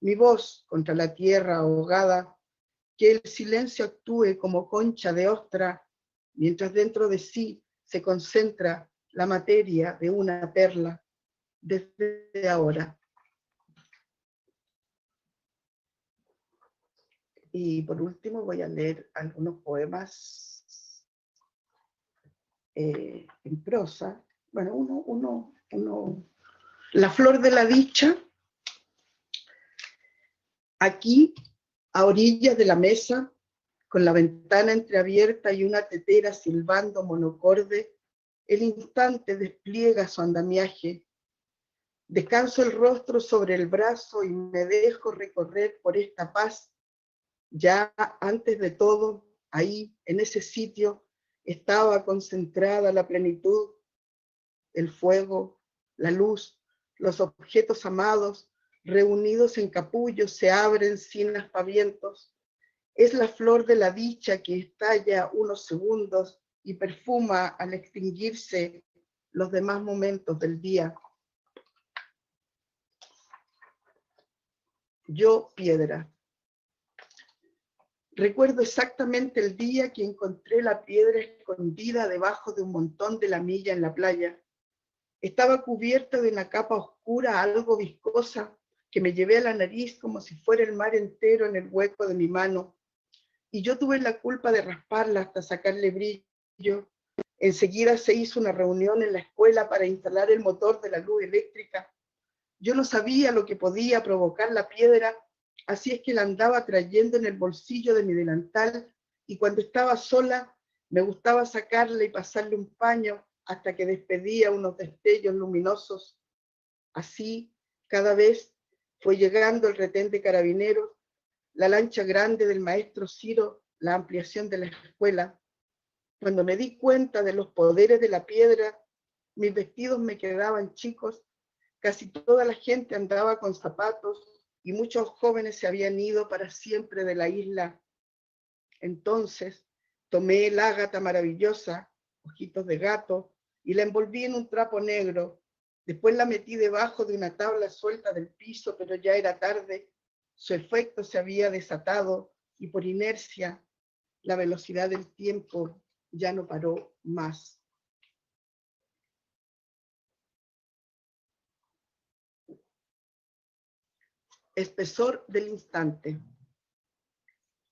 mi voz contra la tierra ahogada, que el silencio actúe como concha de ostra, mientras dentro de sí se concentra la materia de una perla, desde ahora. Y por último voy a leer algunos poemas en prosa. Bueno, La flor de la dicha. Aquí, a orillas de la mesa, con la ventana entreabierta y una tetera silbando monocorde, el instante despliega su andamiaje. Descanso el rostro sobre el brazo y me dejo recorrer por esta paz. Ya antes de todo, ahí, en ese sitio, estaba concentrada la plenitud, el fuego, la luz, los objetos amados, reunidos en capullos, se abren sin aspavientos. Es la flor de la dicha que estalla unos segundos y perfuma al extinguirse los demás momentos del día. Yo, piedra. Recuerdo exactamente el día que encontré la piedra escondida debajo de un montón de lamilla en la playa. Estaba cubierta de una capa oscura, algo viscosa, que me llevé a la nariz como si fuera el mar entero en el hueco de mi mano. Y yo tuve la culpa de rasparla hasta sacarle brillo. Enseguida se hizo una reunión en la escuela para instalar el motor de la luz eléctrica. Yo no sabía lo que podía provocar la piedra, así es que la andaba trayendo en el bolsillo de mi delantal, y cuando estaba sola me gustaba sacarle y pasarle un paño hasta que despedía unos destellos luminosos. Así, cada vez fue llegando el retén de carabineros, la lancha grande del maestro Ciro, la ampliación de la escuela. Cuando me di cuenta de los poderes de la piedra, mis vestidos me quedaban chicos, casi toda la gente andaba con zapatos y muchos jóvenes se habían ido para siempre de la isla. Entonces tomé el ágata maravillosa, ojitos de gato, y la envolví en un trapo negro. Después la metí debajo de una tabla suelta del piso, pero ya era tarde. Su efecto se había desatado y por inercia la velocidad del tiempo ya no paró más. Espesor del instante.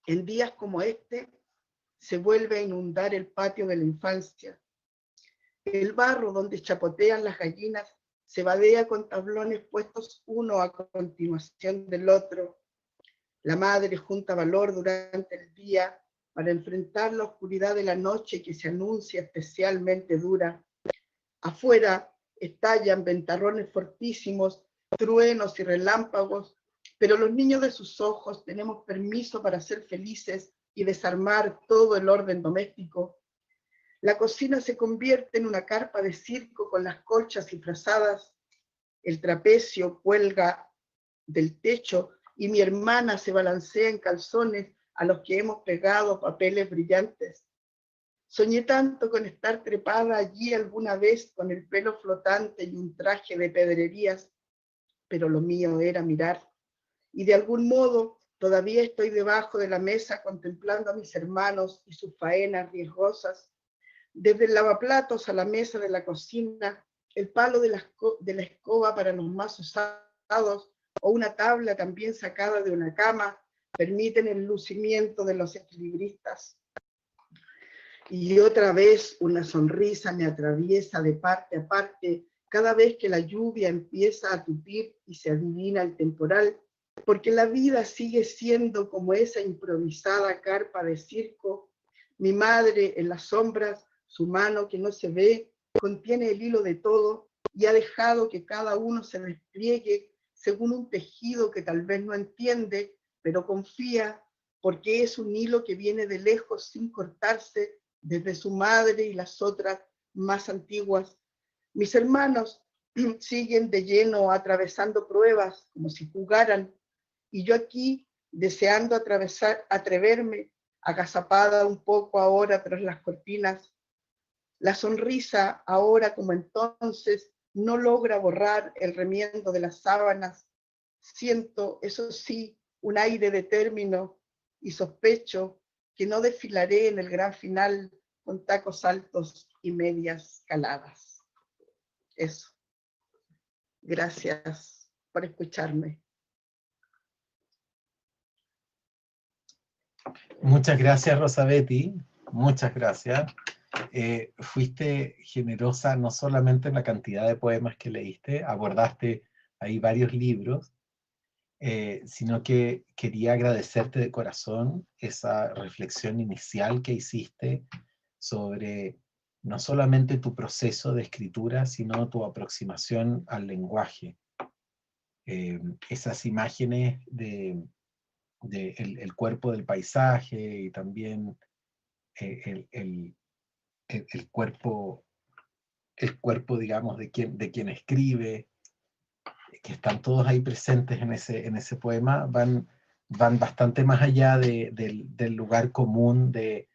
En días como este se vuelve a inundar el patio de la infancia. El barro donde chapotean las gallinas se vadea con tablones puestos uno a continuación del otro. La madre junta valor durante el día para enfrentar la oscuridad de la noche que se anuncia especialmente dura. Afuera estallan ventarrones fortísimos, truenos y relámpagos, pero los niños de sus ojos tenemos permiso para ser felices y desarmar todo el orden doméstico. La cocina se convierte en una carpa de circo con las colchas disfrazadas. El trapecio cuelga del techo y mi hermana se balancea en calzones a los que hemos pegado papeles brillantes. Soñé tanto con estar trepada allí alguna vez con el pelo flotante y un traje de pedrerías, pero lo mío era mirar. Y de algún modo todavía estoy debajo de la mesa contemplando a mis hermanos y sus faenas riesgosas. Desde el lavaplatos a la mesa de la cocina, el palo de la escoba para los más usados o una tabla también sacada de una cama permiten el lucimiento de los equilibristas. Y otra vez una sonrisa me atraviesa de parte a parte cada vez que la lluvia empieza a tupir y se adivina el temporal, porque la vida sigue siendo como esa improvisada carpa de circo. Mi madre en las sombras, su mano que no se ve, contiene el hilo de todo y ha dejado que cada uno se despliegue según un tejido que tal vez no entiende, pero confía, porque es un hilo que viene de lejos sin cortarse, desde su madre y las otras más antiguas. Mis hermanos siguen de lleno atravesando pruebas como si jugaran, y yo aquí deseando atreverme, agazapada un poco ahora tras las cortinas, La sonrisa, ahora como entonces, no logra borrar el remiendo de las sábanas. Siento, eso sí, un aire de término y sospecho que no desfilaré en el gran final con tacos altos y medias caladas. Eso. Gracias por escucharme. Muchas gracias, Rosabetti. Muchas gracias. Fuiste generosa no solamente en la cantidad de poemas que leíste, abordaste ahí varios libros, sino que quería agradecerte de corazón esa reflexión inicial que hiciste sobre no solamente tu proceso de escritura, sino tu aproximación al lenguaje. Esas imágenes de el cuerpo del paisaje y también el, el, el cuerpo, digamos, de quien escribe, que están todos ahí presentes en ese poema, van bastante más allá del lugar común de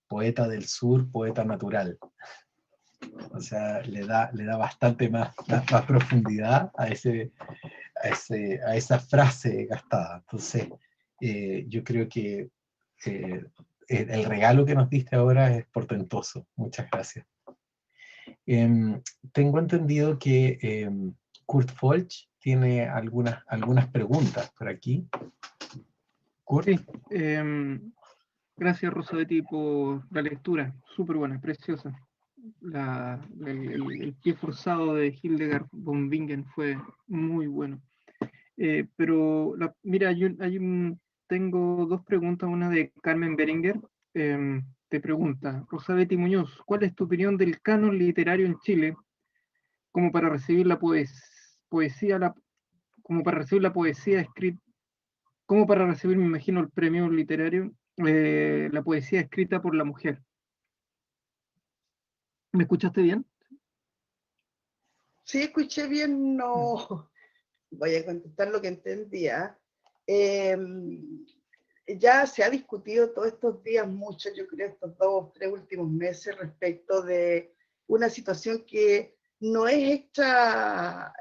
poeta del sur, poeta natural. O sea, le da bastante más profundidad a esa frase gastada. Entonces, yo creo que el regalo que nos diste ahora es portentoso. Muchas gracias. Tengo entendido que Kurt Folch tiene algunas preguntas por aquí. Kurt. Sí, gracias Rosabetti por la lectura, súper buena, preciosa. El pie forzado de Hildegard von Bingen fue muy bueno. Pero mira, tengo dos preguntas, una de Carmen Berenguer. Te pregunta, Rosabetti Muñoz, ¿cuál es tu opinión del canon literario en Chile como para recibir la poesía, como para recibir la poesía escrita, como para recibir, me imagino, el premio literario, la poesía escrita por la mujer? ¿Me escuchaste bien? Sí, escuché bien, no voy a contestar lo que entendía. Ya se ha discutido todos estos días mucho, yo creo, estos 2 o 3 últimos meses, respecto de una situación que no es hecha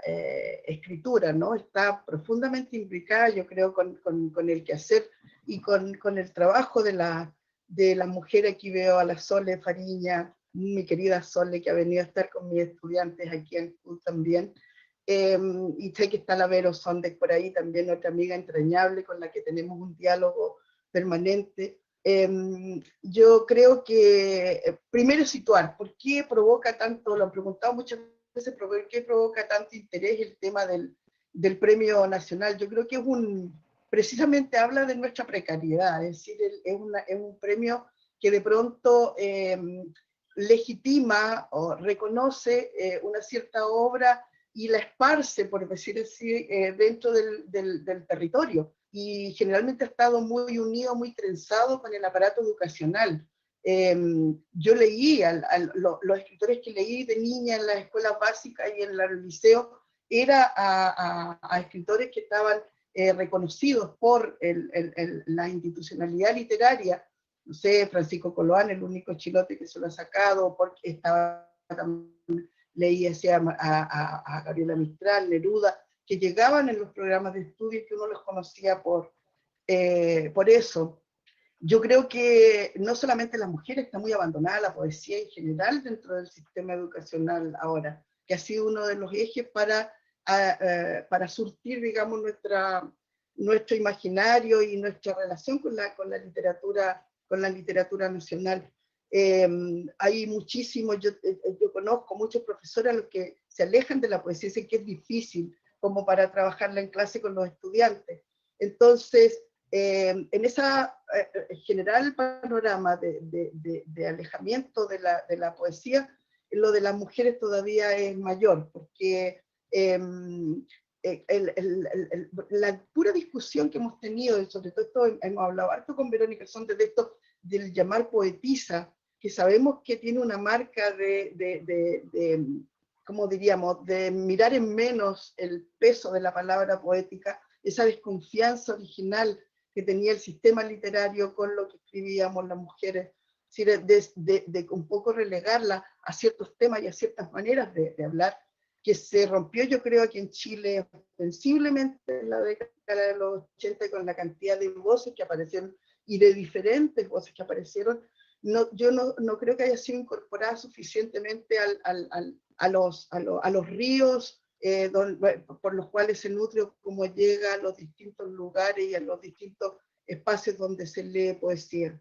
escritura, ¿no? Está profundamente implicada, yo creo, con el quehacer y con el trabajo de la mujer. Aquí veo a la Sole Fariña, mi querida Sole, que ha venido a estar con mis estudiantes aquí en CUT también. Y sé que está la Vero Sondes por ahí, también otra amiga entrañable con la que tenemos un diálogo permanente. Yo creo que primero situar, ¿por qué provoca tanto? Lo han preguntado muchas veces, ¿por qué provoca tanto interés el tema del premio nacional? Yo creo que precisamente habla de nuestra precariedad, es decir, es un premio que de pronto legitima o reconoce una cierta obra y la esparce, por decir así, dentro del territorio. Y generalmente ha estado muy unido, muy trenzado con el aparato educacional. Yo leí, los escritores que leí de niña en las escuelas básicas y en el liceo, era a escritores que estaban reconocidos por la institucionalidad literaria. No sé, Francisco Coloán, el único chilote que se lo ha sacado, porque estaba también, leí a Gabriela Mistral, Neruda, que llegaban en los programas de estudio y que uno los conocía por eso. Yo creo que no solamente las mujeres, está muy abandonada la poesía en general dentro del sistema educacional ahora, que ha sido uno de los ejes para surtir, digamos, nuestro imaginario y nuestra relación con la literatura nacional. Hay muchísimos, yo conozco muchos profesores a los que se alejan de la poesía, sé que es difícil como para trabajarla en clase con los estudiantes. Entonces, en esa general panorama de alejamiento de la poesía, lo de las mujeres todavía es mayor, porque la pura discusión que hemos tenido, y sobre todo esto hemos hablado harto con Verónica Sondes de esto, del llamar poetisa, que sabemos que tiene una marca ¿cómo diríamos?, de mirar en menos el peso de la palabra poética, esa desconfianza original que tenía el sistema literario con lo que escribíamos las mujeres Es decir, de un poco relegarla a ciertos temas y a ciertas maneras de hablar, que se rompió, yo creo, aquí en Chile sensiblemente en la década de los 80 con la cantidad de voces que aparecieron y de diferentes voces que aparecieron. No, yo no creo que haya sido incorporada suficientemente a los ríos por los cuales se nutre, cómo llega a los distintos lugares y a los distintos espacios donde se lee poesía.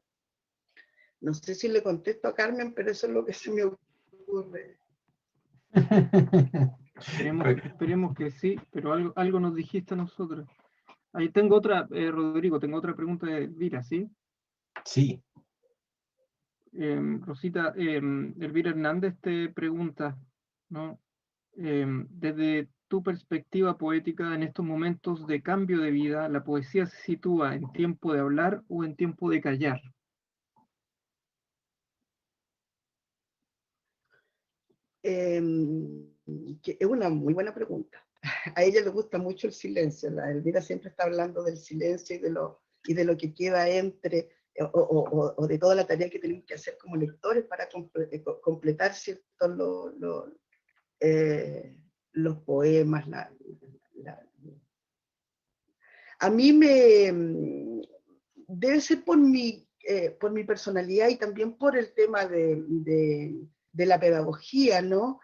No sé si le contesto a Carmen, pero eso es lo que se me ocurre. Esperemos que sí, pero algo nos dijiste a nosotros. Ahí tengo otra, Rodrigo, tengo otra pregunta de Elvira, ¿sí? Sí. Rosita, Elvira Hernández te pregunta, ¿no? Desde tu perspectiva poética en estos momentos de cambio de vida, ¿la poesía se sitúa en tiempo de hablar o en tiempo de callar? Que es una muy buena pregunta. A ella le gusta mucho el silencio. La Elvira siempre está hablando del silencio y de lo que queda entre, o de toda la tarea que tenemos que hacer como lectores para completar ciertos los poemas. A mí debe ser por mi personalidad y también por el tema de la pedagogía, ¿no?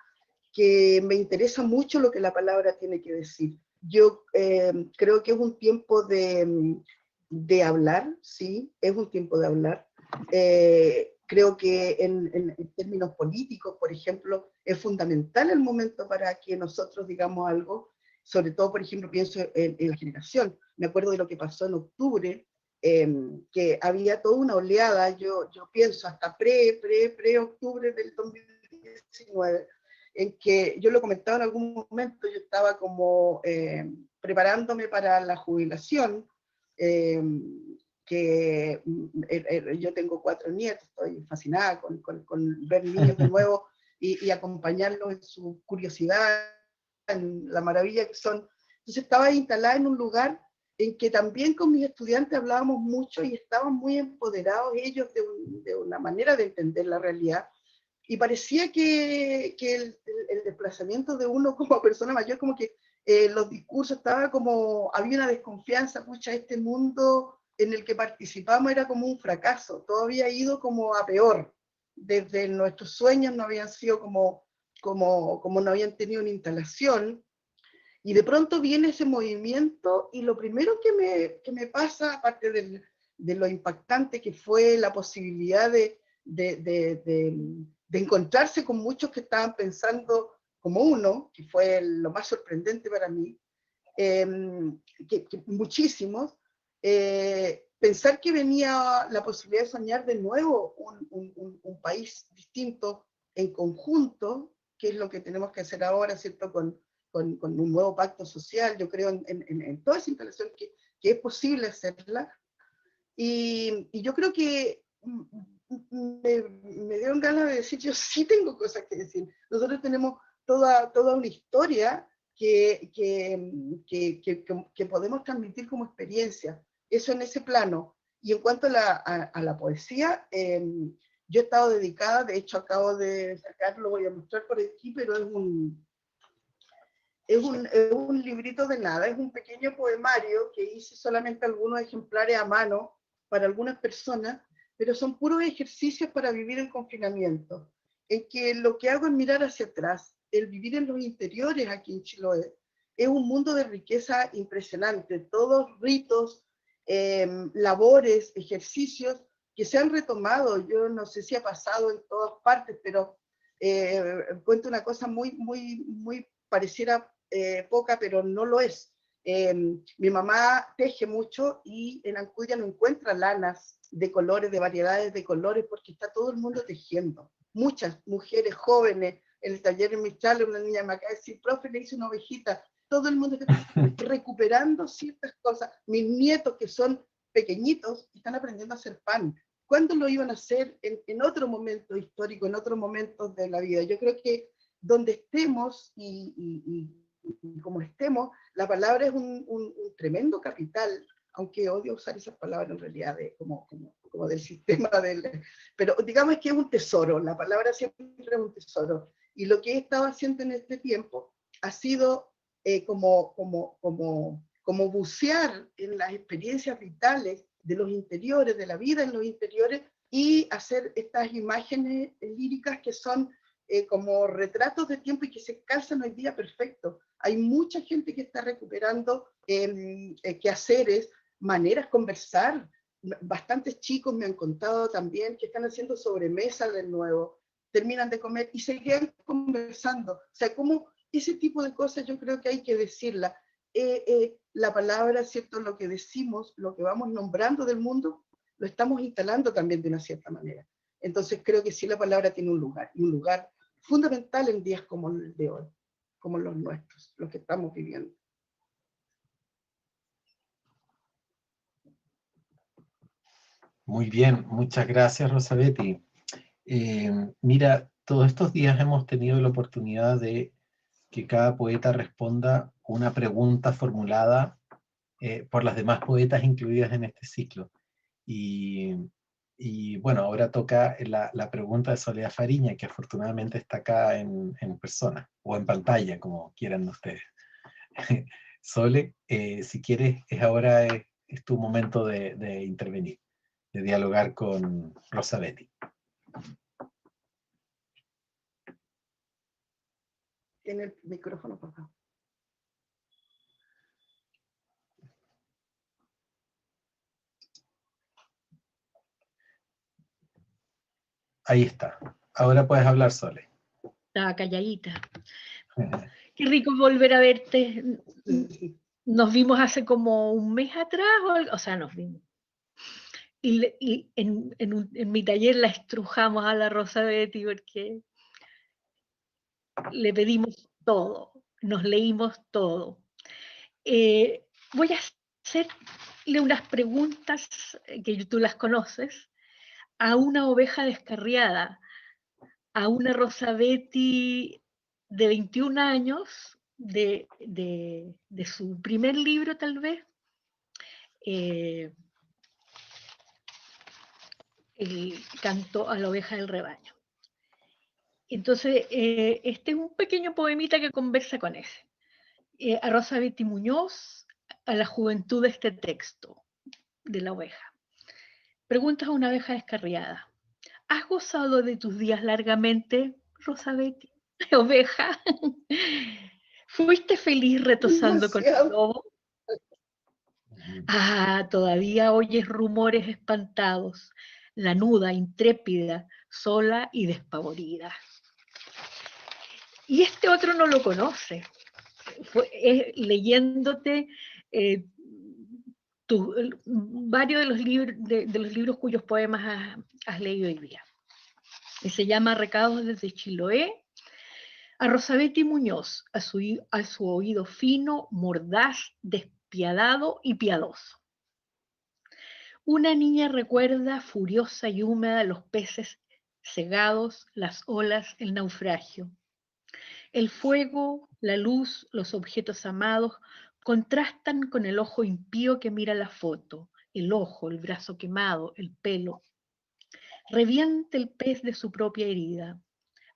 Que me interesa mucho lo que la palabra tiene que decir. Yo creo que es un tiempo de hablar, sí, es un tiempo de hablar. Creo que en términos políticos, por ejemplo, es fundamental el momento para que nosotros digamos algo, sobre todo, por ejemplo, pienso en la generación. Me acuerdo de lo que pasó en octubre, que había toda una oleada, yo pienso hasta pre-octubre del 2019, en que yo lo comentaba en algún momento, yo estaba como preparándome para la jubilación, que yo tengo 4 nietos, estoy fascinada con ver niños de nuevo y acompañarlos en su curiosidad, en la maravilla que son. Entonces estaba instalada en un lugar en que también con mis estudiantes hablábamos mucho y estaban muy empoderados ellos de una manera de entender la realidad. Y parecía que el desplazamiento de uno como persona mayor, como que los discursos estaba como, había una desconfianza, pucha, este mundo en el que participamos era como un fracaso, todo había ido como a peor, desde nuestros sueños no habían sido como no habían tenido una instalación, y de pronto viene ese movimiento y lo primero que me pasa, aparte de lo impactante que fue la posibilidad de encontrarse con muchos que estaban pensando como uno, que fue lo más sorprendente para mí, que muchísimos, pensar que venía la posibilidad de soñar de nuevo un país distinto en conjunto, que es lo que tenemos que hacer ahora, ¿cierto? Con un nuevo pacto social, yo creo en toda esa instalación que es posible hacerla, y yo creo que me dieron ganas de decir, yo sí tengo cosas que decir. Nosotros tenemos toda una historia que podemos transmitir como experiencia. Eso en ese plano. Y en cuanto a la poesía, yo he estado dedicada, de hecho acabo de sacarlo, voy a mostrar por aquí, pero es un librito de nada, es un pequeño poemario que hice solamente algunos ejemplares a mano para algunas personas, pero son puros ejercicios para vivir en confinamiento, en que lo que hago es mirar hacia atrás, el vivir en los interiores aquí en Chiloé. Es un mundo de riqueza impresionante, todos ritos, labores, ejercicios que se han retomado. Yo no sé si ha pasado en todas partes, pero cuento una cosa muy pareciera poca, pero no lo es. Mi mamá teje mucho y en Ancuya no encuentra lanas de colores, de variedades de colores, porque está todo el mundo tejiendo. Muchas mujeres jóvenes, en el taller en Mistral, una niña me acaba de decir, profe, le hice una ovejita. Todo el mundo está recuperando ciertas cosas. Mis nietos, que son pequeñitos, están aprendiendo a hacer pan. ¿Cuándo lo iban a hacer en otro momento histórico, en otros momentos de la vida? Yo creo que donde estemos y como estemos, la palabra es un tremendo capital aunque odio usar esas palabras en realidad como del sistema pero digamos que es un tesoro, la palabra siempre es un tesoro. Y lo que he estado haciendo en este tiempo ha sido como bucear en las experiencias vitales de los interiores, de la vida en los interiores, y hacer estas imágenes líricas que son como retratos de tiempo y que se calzan hoy día perfecto. Hay mucha gente que está recuperando quehaceres, maneras de conversar. Bastantes chicos me han contado también que están haciendo sobremesa de nuevo, terminan de comer y se quedan conversando. O sea, como ese tipo de cosas yo creo que hay que decirla. La palabra, ¿cierto? Lo que decimos, lo que vamos nombrando del mundo, lo estamos instalando también de una cierta manera. Entonces creo que sí la palabra tiene un lugar, y un lugar fundamental en días como el de hoy, como los nuestros, los que estamos viviendo. Muy bien, muchas gracias, Rosabetti. Mira, todos estos días hemos tenido la oportunidad de que cada poeta responda una pregunta formulada por las demás poetas incluidas en este ciclo. Y bueno, ahora toca la pregunta de Soledad Fariña, que afortunadamente está acá en persona, o en pantalla, como quieran ustedes. Sole, si quieres, ahora es tu momento de intervenir, de dialogar con Rosabetti. Tiene el micrófono, por favor. Ahí está. Ahora puedes hablar, Sole. Estaba calladita. Qué rico volver a verte. Nos vimos hace como un mes atrás, o sea, nos vimos. Y en mi taller la estrujamos a la Rosabetti porque le pedimos todo, nos leímos todo. Voy a hacerle unas preguntas que tú las conoces a una oveja descarriada, a una Rosabetti de 21 años, de su primer libro tal vez, el canto a la oveja del rebaño. Entonces, este es un pequeño poemita que conversa con ese. A Rosabetti Muñoz, a la juventud de este texto, de la oveja. Preguntas a una oveja descarriada. ¿Has gozado de tus días largamente, Rosabetti, oveja? ¿Fuiste feliz retosando con el lobo? Ah, todavía oyes rumores espantados, la nuda, intrépida, sola y despavorida. Y este otro no lo conoce. Leyéndote varios de los libros cuyos poemas has leído hoy día. Y se llama Recados desde Chiloé, a Rosabetti Muñoz, a su oído fino, mordaz, despiadado y piadoso. Una niña recuerda furiosa y húmeda los peces cegados, las olas, el naufragio. El fuego, la luz, los objetos amados contrastan con el ojo impío que mira la foto, el ojo, el brazo quemado, el pelo. Reviente el pez de su propia herida.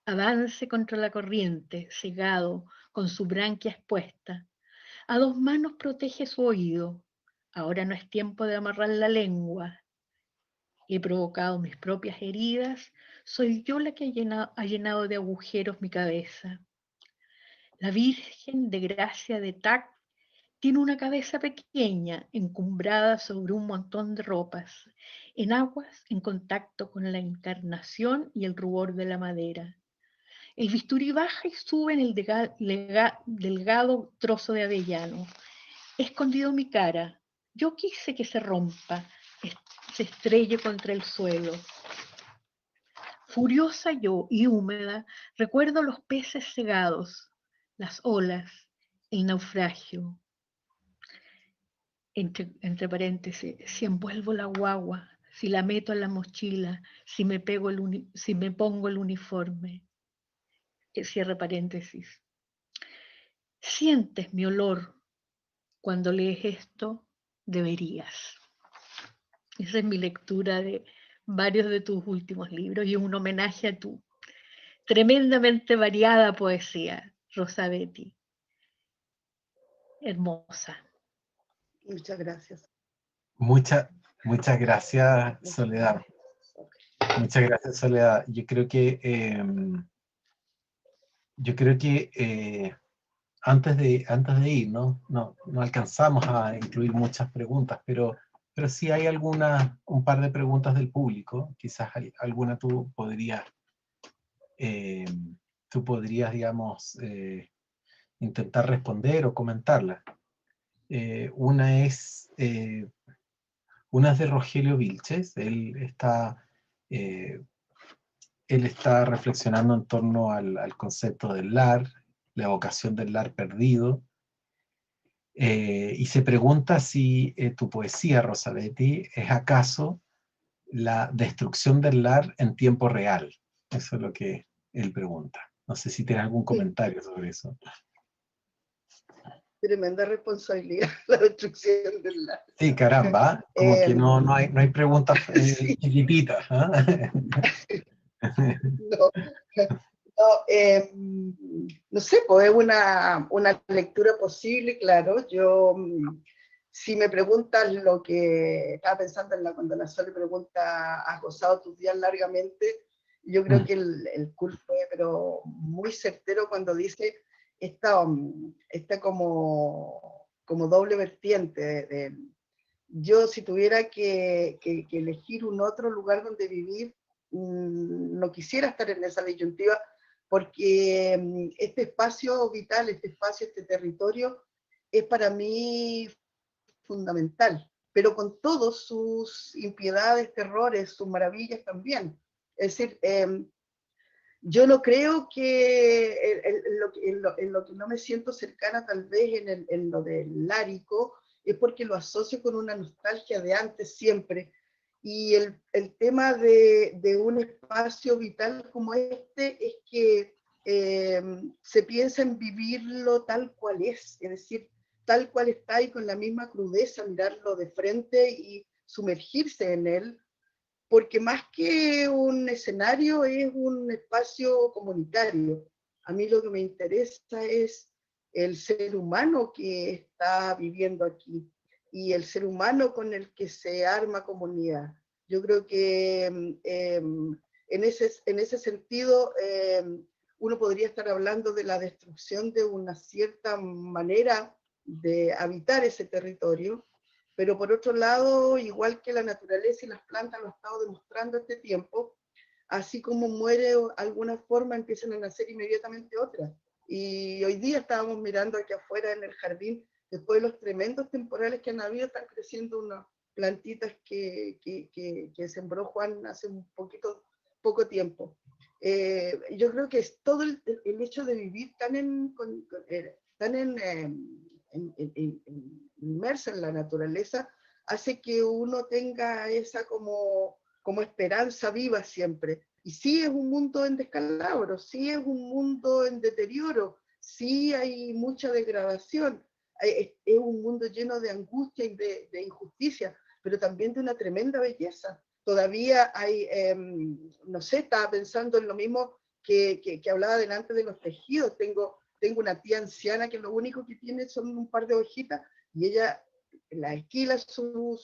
Avance contra la corriente, cegado, con su branquia expuesta. A dos manos protege su oído. Ahora no es tiempo de amarrar la lengua. He provocado mis propias heridas. Soy yo la que ha llenado de agujeros mi cabeza. La Virgen de Gracia de Tac tiene una cabeza pequeña, encumbrada sobre un montón de ropas, en aguas en contacto con la encarnación y el rubor de la madera. El bisturí baja y sube en el delgado trozo de avellano. He escondido mi cara. Yo quise que se rompa, se estrelle contra el suelo. Furiosa yo y húmeda, recuerdo los peces cegados, las olas, el naufragio. Entre paréntesis, si envuelvo la guagua, si la meto en la mochila, si me pongo el uniforme. Cierre paréntesis. Sientes mi olor cuando lees esto, deberías. Esa es mi lectura de varios de tus últimos libros y un homenaje a tu tremendamente variada poesía, Rosabetti. Hermosa. Muchas gracias. Muchas gracias, Soledad. Muchas gracias, Soledad. Yo creo que antes de ir, no alcanzamos a incluir muchas preguntas, pero sí hay un par de preguntas del público. Quizás alguna tú podrías, digamos, intentar responder o comentarla. Una es de Rogelio Vilches. Él está reflexionando en torno al concepto del lar, la evocación del lar perdido, y se pregunta si tu poesía, Rosabetti, es acaso la destrucción del lar en tiempo real. Eso es lo que él pregunta. No sé si tienes algún comentario sobre eso. Tremenda responsabilidad la destrucción del lar. Sí, caramba, como que no hay preguntas Sí. chiquititas. ¿Eh? No, no sé, pues es una lectura posible, claro. Yo, si me preguntas lo que estaba pensando cuando la Sol le pregunta, ¿has gozado tus días largamente? Yo creo que el Kurt fue, pero muy certero cuando dice esta como doble vertiente. Yo, si tuviera que elegir un otro lugar donde vivir, no quisiera estar en esa disyuntiva, porque este espacio vital, este territorio, es para mí fundamental, pero con todos sus impiedades, terrores, sus maravillas también. Es decir, yo no creo que en lo que no me siento cercana tal vez en lo del lárico, es porque lo asocio con una nostalgia de antes siempre. Y el tema de un espacio vital como este es que se piensa en vivirlo tal cual es decir, tal cual está y con la misma crudeza, mirarlo de frente y sumergirse en él, porque más que un escenario es un espacio comunitario. A mí lo que me interesa es el ser humano que está viviendo aquí y el ser humano con el que se arma comunidad. Yo creo que en ese sentido uno podría estar hablando de la destrucción de una cierta manera de habitar ese territorio, pero por otro lado, igual que la naturaleza y las plantas lo han estado demostrando este tiempo, así como muere alguna forma, empiezan a nacer inmediatamente otras. Y hoy día estábamos mirando aquí afuera en el jardín, después de los tremendos temporales que han habido, están creciendo unas plantitas que sembró Juan hace poco tiempo. Yo creo que es todo el hecho de vivir tan inmersa en la naturaleza, hace que uno tenga esa como esperanza viva siempre. Y sí es un mundo en descalabro, sí es un mundo en deterioro, sí hay mucha degradación, es un mundo lleno de angustia y de injusticia, pero también de una tremenda belleza. Todavía hay, no sé, estaba pensando en lo mismo que hablaba delante de los tejidos. Tengo una tía anciana que lo único que tiene son un par de hojitas y ella la esquila su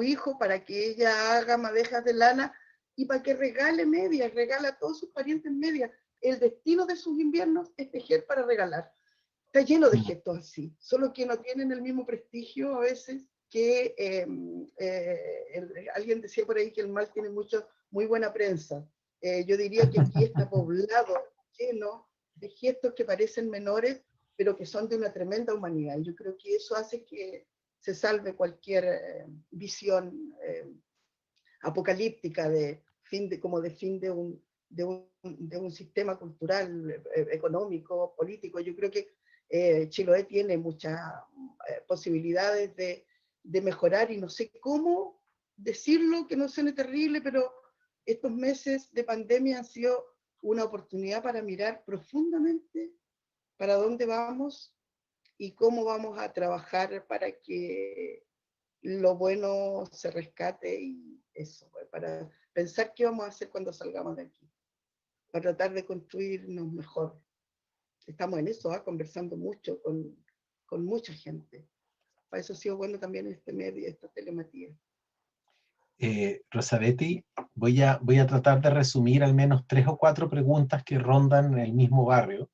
hijo para que ella haga madejas de lana y para que regale medias, regala a todos sus parientes medias. El destino de sus inviernos es tejer para regalar. Está lleno de gestos así, solo que no tienen el mismo prestigio a veces que alguien decía por ahí que el mal tiene muy buena prensa. Yo diría que aquí está poblado, lleno de gestos que parecen menores, pero que son de una tremenda humanidad. Yo creo que eso hace que se salve cualquier visión apocalíptica de fin de un sistema cultural, económico, político. Yo creo que Chiloé tiene muchas posibilidades de mejorar y no sé cómo decirlo que no suene terrible, pero estos meses de pandemia han sido una oportunidad para mirar profundamente para dónde vamos y cómo vamos a trabajar para que lo bueno se rescate y eso, para pensar qué vamos a hacer cuando salgamos de aquí, para tratar de construirnos mejor. Estamos en eso, conversando mucho con mucha gente. Para eso ha sido bueno también este medio, esta telematía. Rosabetti, voy a tratar de resumir al menos 3 o 4 preguntas que rondan el mismo barrio,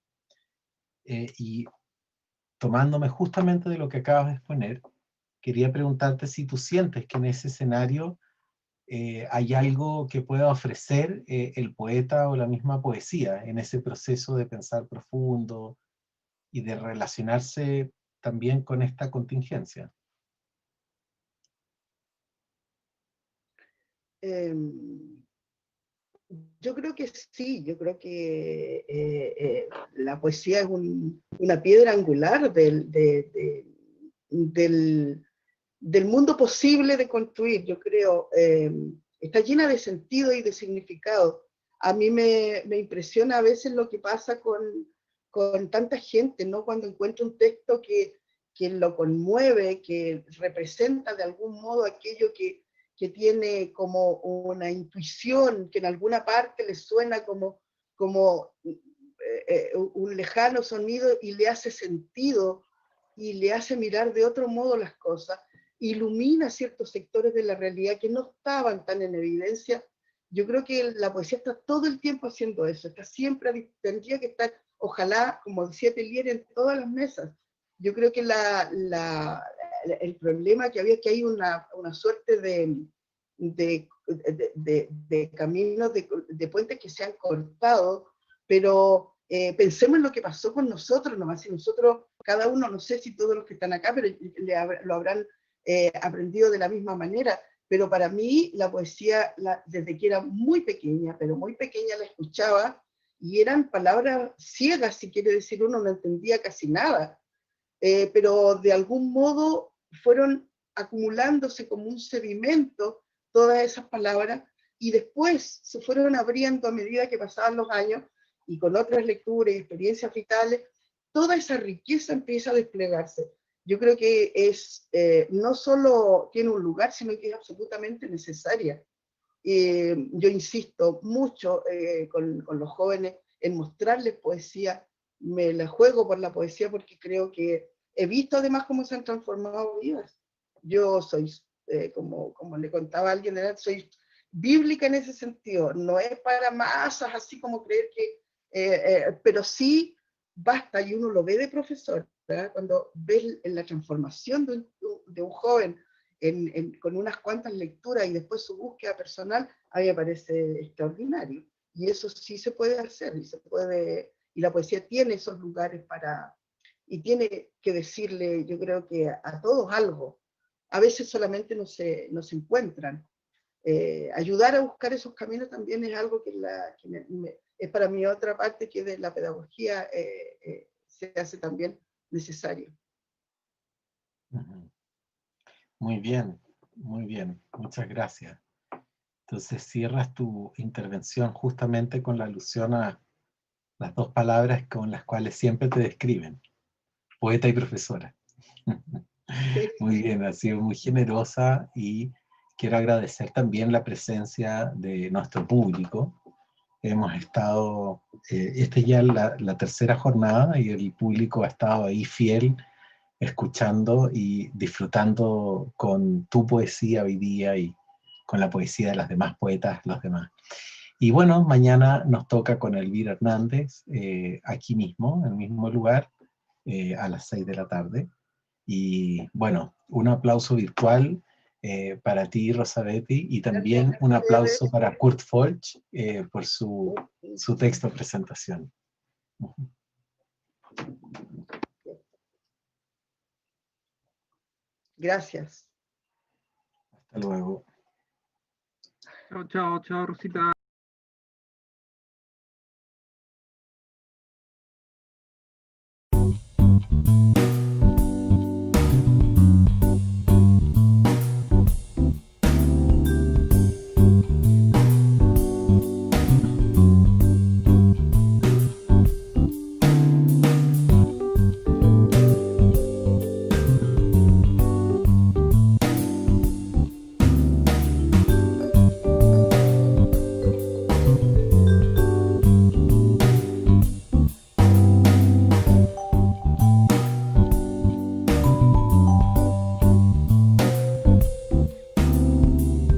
y tomándome justamente de lo que acabas de exponer, quería preguntarte si tú sientes que en ese escenario hay algo que pueda ofrecer el poeta o la misma poesía en ese proceso de pensar profundo y de relacionarse también con esta contingencia. Yo creo que sí, yo creo que la poesía es una piedra angular del mundo posible de construir, yo creo. Está llena de sentido y de significado. A mí me impresiona a veces lo que pasa con tanta gente, ¿no? Cuando encuentro un texto que lo conmueve, que representa de algún modo aquello que tiene como una intuición, que en alguna parte le suena como un lejano sonido y le hace sentido y le hace mirar de otro modo las cosas, ilumina ciertos sectores de la realidad que no estaban tan en evidencia. Yo creo que la poesía está todo el tiempo haciendo eso, está siempre, tendría que estar, ojalá, como decía Tellier, en todas las mesas. Yo creo que el problema que había es que hay una suerte de caminos, de puentes que se han cortado, pero pensemos en lo que pasó con nosotros nomás. Si nosotros, cada uno, no sé si todos los que están acá, pero lo habrán aprendido de la misma manera, pero para mí la poesía, desde que era muy pequeña, pero muy pequeña, la escuchaba, y eran palabras ciegas, si quiere decir uno, no entendía casi nada, pero de algún modo fueron acumulándose como un sedimento todas esas palabras, y después se fueron abriendo a medida que pasaban los años, y con otras lecturas y experiencias vitales, toda esa riqueza empieza a desplegarse. Yo creo que no solo tiene un lugar, sino que es absolutamente necesaria. Yo insisto mucho con los jóvenes en mostrarles poesía, me la juego por la poesía porque creo que he visto además cómo se han transformado vidas. Yo soy, como le contaba a alguien, soy bíblica en ese sentido, no es para masas así como creer que, pero sí basta, y uno lo ve de profesor, ¿verdad? Cuando ves la transformación de un joven con unas cuantas lecturas y después su búsqueda personal, a mí me parece extraordinario. Y eso sí se puede hacer, y la poesía tiene esos lugares y tiene que decirle, yo creo que a todos algo. A veces solamente no se encuentran. Ayudar a buscar esos caminos también es algo que es para mí otra parte que de la pedagogía se hace también necesario. Muy bien, muchas gracias. Entonces cierras tu intervención justamente con la alusión a las 2 palabras con las cuales siempre te describen, poeta y profesora. Muy bien, ha sido muy generosa y quiero agradecer también la presencia de nuestro público. Hemos estado, esta es ya la 3ª jornada y el público ha estado ahí fiel, escuchando y disfrutando con tu poesía hoy día y con la poesía de las demás poetas, los demás. Y bueno, mañana nos toca con Elvira Hernández, aquí mismo, en el mismo lugar, a las 6 de la tarde. Y bueno, un aplauso virtual para ti, Rosabetti, y también un aplauso para Kurt Folch por su texto de presentación. Gracias. Hasta luego. Chao, chao, chao, Rosita.